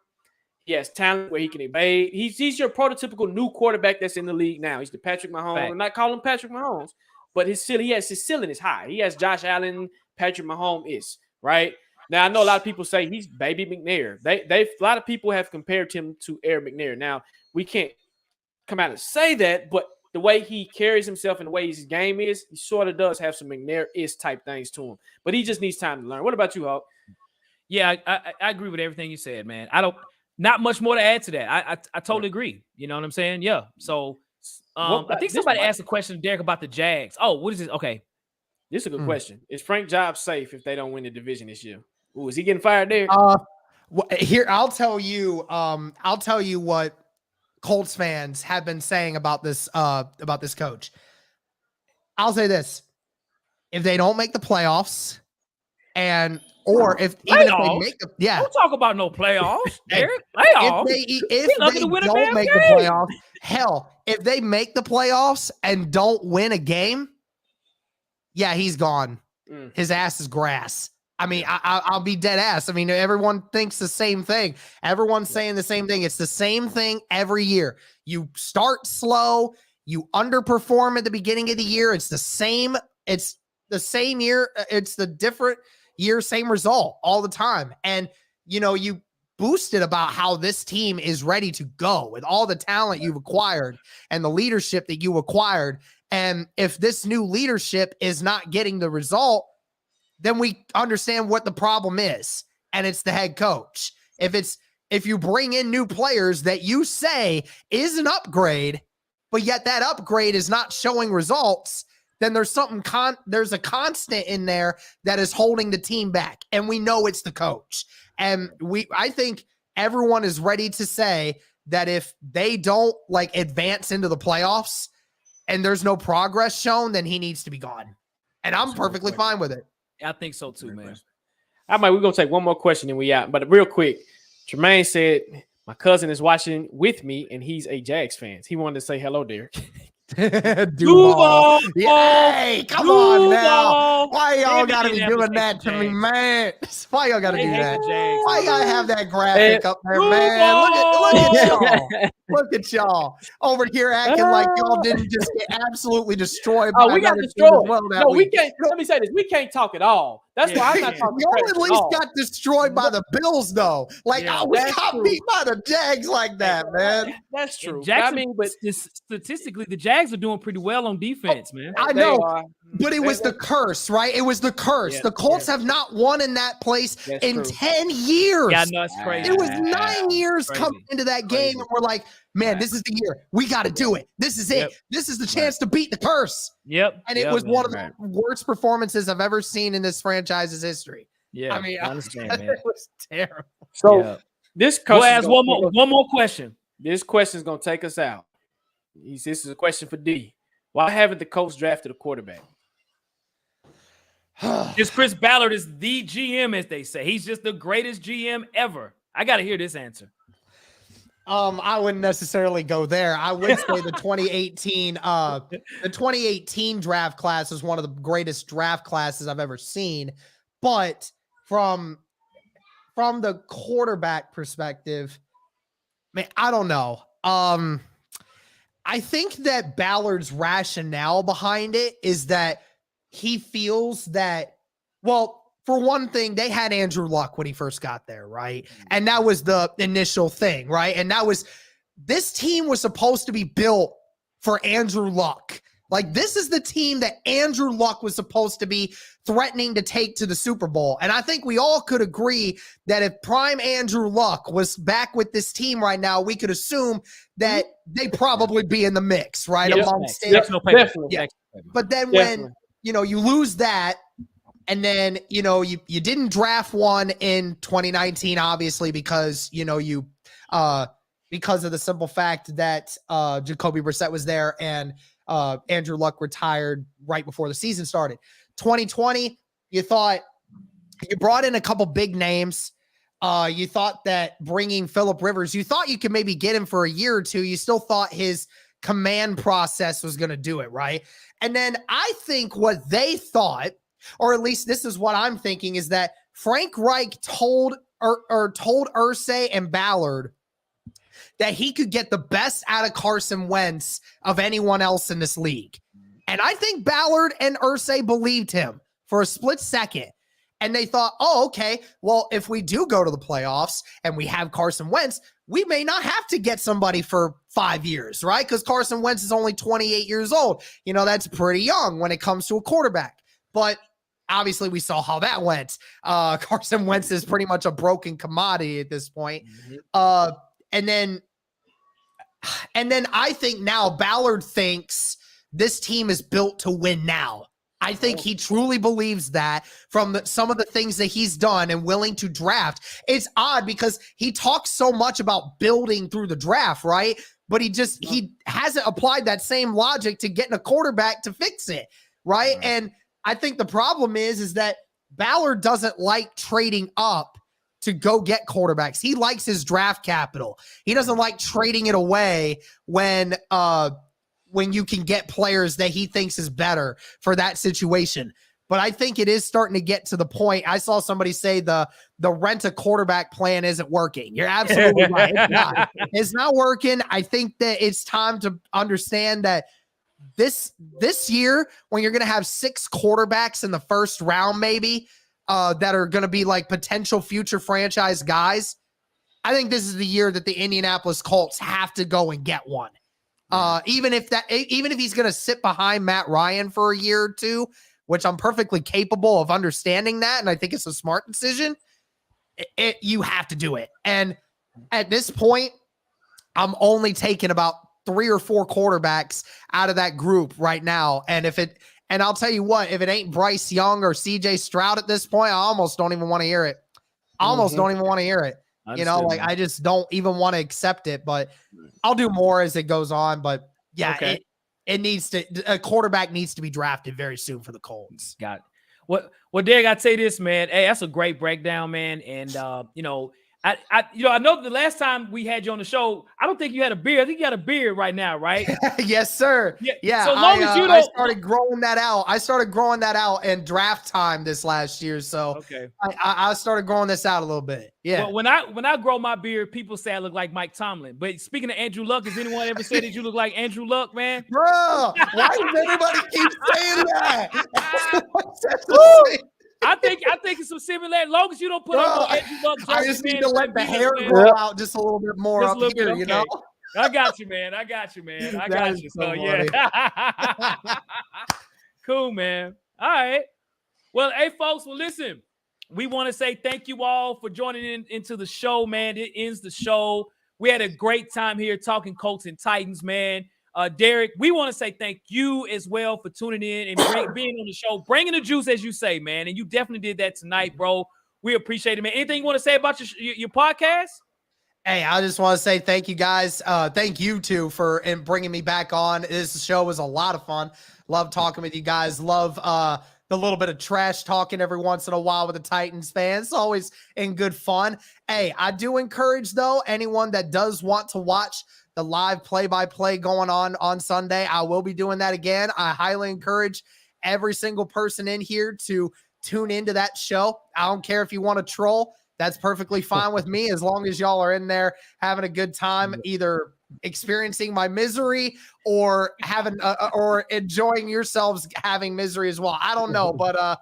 He has talent where he can evade. He's your prototypical new quarterback that's in the league now. He's the Patrick Mahomes. I'm not calling him Patrick Mahomes, but his ceiling is high. He has Josh Allen, Patrick Mahomes is, right? Now I know a lot of people say he's baby McNair. A lot of people have compared him to Air McNair. Now we can't come out and say that, but the way he carries himself and the way his game is, he sort of does have some McNair-ish type things to him. But he just needs time to learn. What about you, Hawk? Yeah, I agree with everything you said, man. Not much more to add to that. I totally agree. You know what I'm saying? Yeah. So I think somebody asked a question to Derek about the Jags. Oh, what is this? Okay. This is a good question. Is Frank Jobs safe if they don't win the division this year? Ooh, is he getting fired there? Here, I'll tell you what Colts fans have been saying about this coach. I'll say this. If they don't make the playoffs or if they make the don't talk about no playoffs, Derek. Playoffs. If they don't make the playoffs, hell, if they make the playoffs and don't win a game, he's gone. His ass is grass. I mean, I'll be dead ass. I mean, everyone thinks the same thing. Everyone's saying the same thing. It's the same thing every year. You start slow, you underperform at the beginning of the year. It's the same year. It's the different year, same result all the time. And, you boosted about how this team is ready to go with all the talent you've acquired and the leadership that you acquired. And if this new leadership is not getting the result, then we understand what the problem is. And it's the head coach. If you bring in new players that you say is an upgrade, but yet that upgrade is not showing results, then there's there's a constant in there that is holding the team back. And we know it's the coach. And I think everyone is ready to say that if they don't advance into the playoffs and there's no progress shown, then he needs to be gone. And I'm perfectly fine with it. I think so too, man. We're going to take one more question and we out. But real quick, Tremaine said, my cousin is watching with me and he's a Jags fan. He wanted to say hello, Derek. Duval. Hey, come on now. Why y'all got to be doing that to me, man? Why y'all got to do that? Why you got to have that graphic up there, man? Look at y'all. Look at y'all over here acting like y'all didn't just get absolutely destroyed. Oh, by we got another team destroyed. as well that No, we week. can't. Let me say this: we can't talk at all. That's why I'm not talking. Y'all at least all. got destroyed by the Bills, though. Like, Yeah, we that's got true. beat by the Jags like that, man. That's true. Jackson, I mean, but statistically, the Jags are doing pretty well on defense, man. I they know, are. but it was the curse, right? It was the curse. Yeah, the Colts have not won in that place That's in true. 10 years. Yeah, no, it's crazy. It was 9 years Crazy. coming into that game, and we're like, man, this is the year. We got to do it. This is it. Yep. This is the chance to beat the curse. Yep. And it was one of the worst performances I've ever seen in this franchise's history. Yeah, I mean, I understand, man. it was terrible. So this We'll ask one more question. This question is gonna take us out. This is a question for D. Why haven't the Colts drafted a quarterback? Because Chris Ballard is the GM, as they say. He's just the greatest GM ever. I got to hear this answer. I wouldn't necessarily go there. I would say the 2018 draft class is one of the greatest draft classes I've ever seen. But from the quarterback perspective, man, I don't know. I think that Ballard's rationale behind it is that he feels that, well, for one thing, they had Andrew Luck when he first got there, right? And that was the initial thing, right? And this team was supposed to be built for Andrew Luck. Like, this is the team that Andrew Luck was supposed to be threatening to take to the Super Bowl. And I think we all could agree that if prime Andrew Luck was back with this team right now, we could assume that they'd probably be in the mix, right? Yep. Amongst it. Definitely. Yeah. But then when, you lose that, and then, you didn't draft one in 2019, obviously, because, because of the simple fact that Jacoby Brissett was there and Andrew Luck retired right before the season started. 2020, you brought in a couple big names. You thought that bringing Phillip Rivers, you thought you could maybe get him for a year or two. You still thought his command process was going to do it, right? And then I think what they thought, or at least this is what I'm thinking, is that Frank Reich told Irsay and Ballard that he could get the best out of Carson Wentz of anyone else in this league. And I think Ballard and Irsay believed him for a split second. And they thought, oh, okay, well, if we do go to the playoffs and we have Carson Wentz, we may not have to get somebody for 5 years, right? Because Carson Wentz is only 28 years old. That's pretty young when it comes to a quarterback. But obviously, we saw how that went. Carson Wentz is pretty much a broken commodity at this point. And then I think now Ballard thinks this team is built to win now. I think he truly believes that from some of the things that he's done and willing to draft. It's odd because he talks so much about building through the draft, right? But he hasn't applied that same logic to getting a quarterback to fix it, right? And I think the problem is that Ballard doesn't like trading up to go get quarterbacks. He likes his draft capital. He doesn't like trading it away when you can get players that he thinks is better for that situation. But I think it is starting to get to the point. I saw somebody say the rent a quarterback plan isn't working. You're absolutely right. It's not working. I think that it's time to understand that this year, when you're going to have 6 quarterbacks in the first round, maybe that are going to be like potential future franchise guys, I think this is the year that the Indianapolis Colts have to go and get one. Even if he's going to sit behind Matt Ryan for a year or two, which I'm perfectly capable of understanding that, and I think it's a smart decision, you have to do it. And at this point, I'm only taking about 3 or 4 quarterbacks out of that group right now. And I'll tell you what, if it ain't Bryce Young or CJ Stroud at this point, I almost don't even want to hear it. I just don't even want to accept it, but I'll do more as it goes on. But yeah, a quarterback needs to be drafted very soon for the Colts. Got it. Well, Derek, I'd say this, man. Hey, that's a great breakdown, man. And I know the last time we had you on the show, I don't think you had a beard. I think you got a beard right now, right? Yes, sir. Yeah. So long as you don't, I started growing that out. I started growing that out in draft time this last year. So okay, I started growing this out a little bit. Yeah. Well, when I grow my beard, people say I look like Mike Tomlin. But speaking of Andrew Luck, has anyone ever said that you look like Andrew Luck, man? Bro, why does everybody keep saying that? I think it's some similar. As long as you don't put on no Andrew Luck jersey, I just need man, to let the hair man. grow out just a little bit more Just up a little here, bit, you okay. know? I got you, man. I got you. So Yeah. Cool, man. All right. Well, hey, folks. Well, listen. We want to say thank you all for joining into the show, man. It ends the show. We had a great time here talking Colts and Titans, man. Derek, we want to say thank you as well for tuning in and being on the show, bringing the juice, as you say, man. And you definitely did that tonight, bro. We appreciate it, man. Anything you want to say about your podcast? Hey, I just want to say thank you guys. Thank you too for bringing me back on. This show was a lot of fun. Love talking with you guys. Love the little bit of trash talking every once in a while with the Titans fans. It's always in good fun. Hey, I do encourage, though, anyone that does want to watch the live play-by-play going on Sunday, I will be doing that again. I highly encourage every single person in here to tune into that show. I don't care if you want to troll. That's perfectly fine with me as long as y'all are in there having a good time, either experiencing my misery or having or enjoying yourselves having misery as well. I don't know, but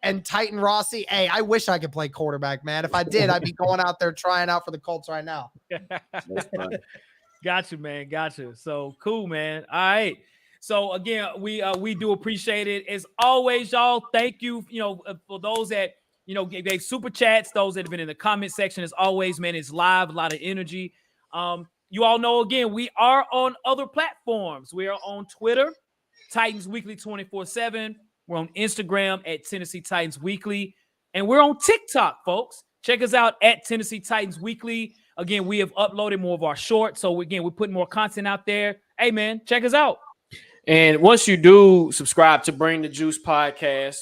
and Titan Rossi, hey, I wish I could play quarterback, man. If I did, I'd be going out there trying out for the Colts right now. Got you, man. Got you. So cool, man. All right. So again, we do appreciate it as always, y'all. Thank you. For those that gave super chats, those that have been in the comment section. As always, man, it's live, a lot of energy. You all know, again, we are on other platforms. We are on Twitter, Titans Weekly 24/7. We're on Instagram at Tennessee Titans Weekly, and we're on TikTok, folks. Check us out at Tennessee Titans Weekly. Again, we have uploaded more of our shorts. So again, we're putting more content out there. Hey, man, check us out. And once you do subscribe to Bring the Juice podcast,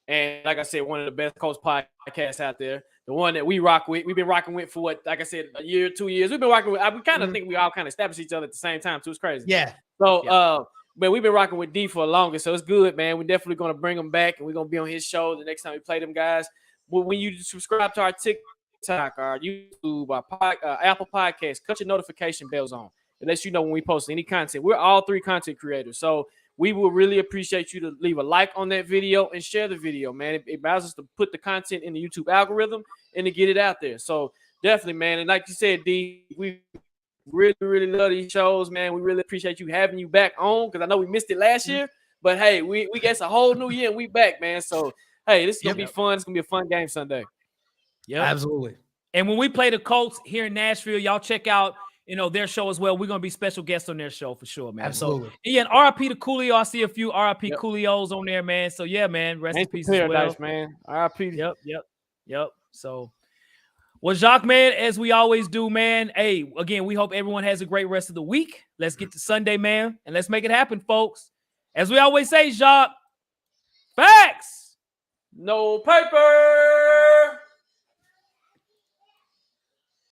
and like I said, one of the best Colts podcasts out there, the one that we rock with, we've been rocking with for what, like I said, a year, 2 years. We've been rocking with, we kind of think we all kind of established each other at the same time, too. It's crazy. Yeah. So, but we've been rocking with D for the longest, so it's good, man. We're definitely going to bring him back, and we're going to be on his show the next time we play them guys. But when you subscribe to our TikTok, our YouTube, our Apple Podcasts, cut your notification bells on. It lets you know when we post any content. We're all three content creators, so we will really appreciate you to leave a like on that video and share the video, man. It allows us to put the content in the YouTube algorithm and to get it out there. So definitely, man. And like you said, D, we really, really love these shows, man. We really appreciate you having you back on because I know we missed it last year. But, hey, we guess a whole new year and we back, man. So, hey, this is going to be fun. It's going to be a fun game Sunday. Yeah, absolutely. And when we play the Colts here in Nashville, y'all check out their show as well. We're going to be special guests on their show for sure, man. Absolutely. Yeah, and RIP to Coolio. I see a few RIP Coolios on there, man. So, yeah, man. Rest in peace as well. Man. RIP. Yep. So, well, Jacques, man, as we always do, man, hey, again, we hope everyone has a great rest of the week. Let's get to Sunday, man, and let's make it happen, folks. As we always say, Jacques, facts. No paper.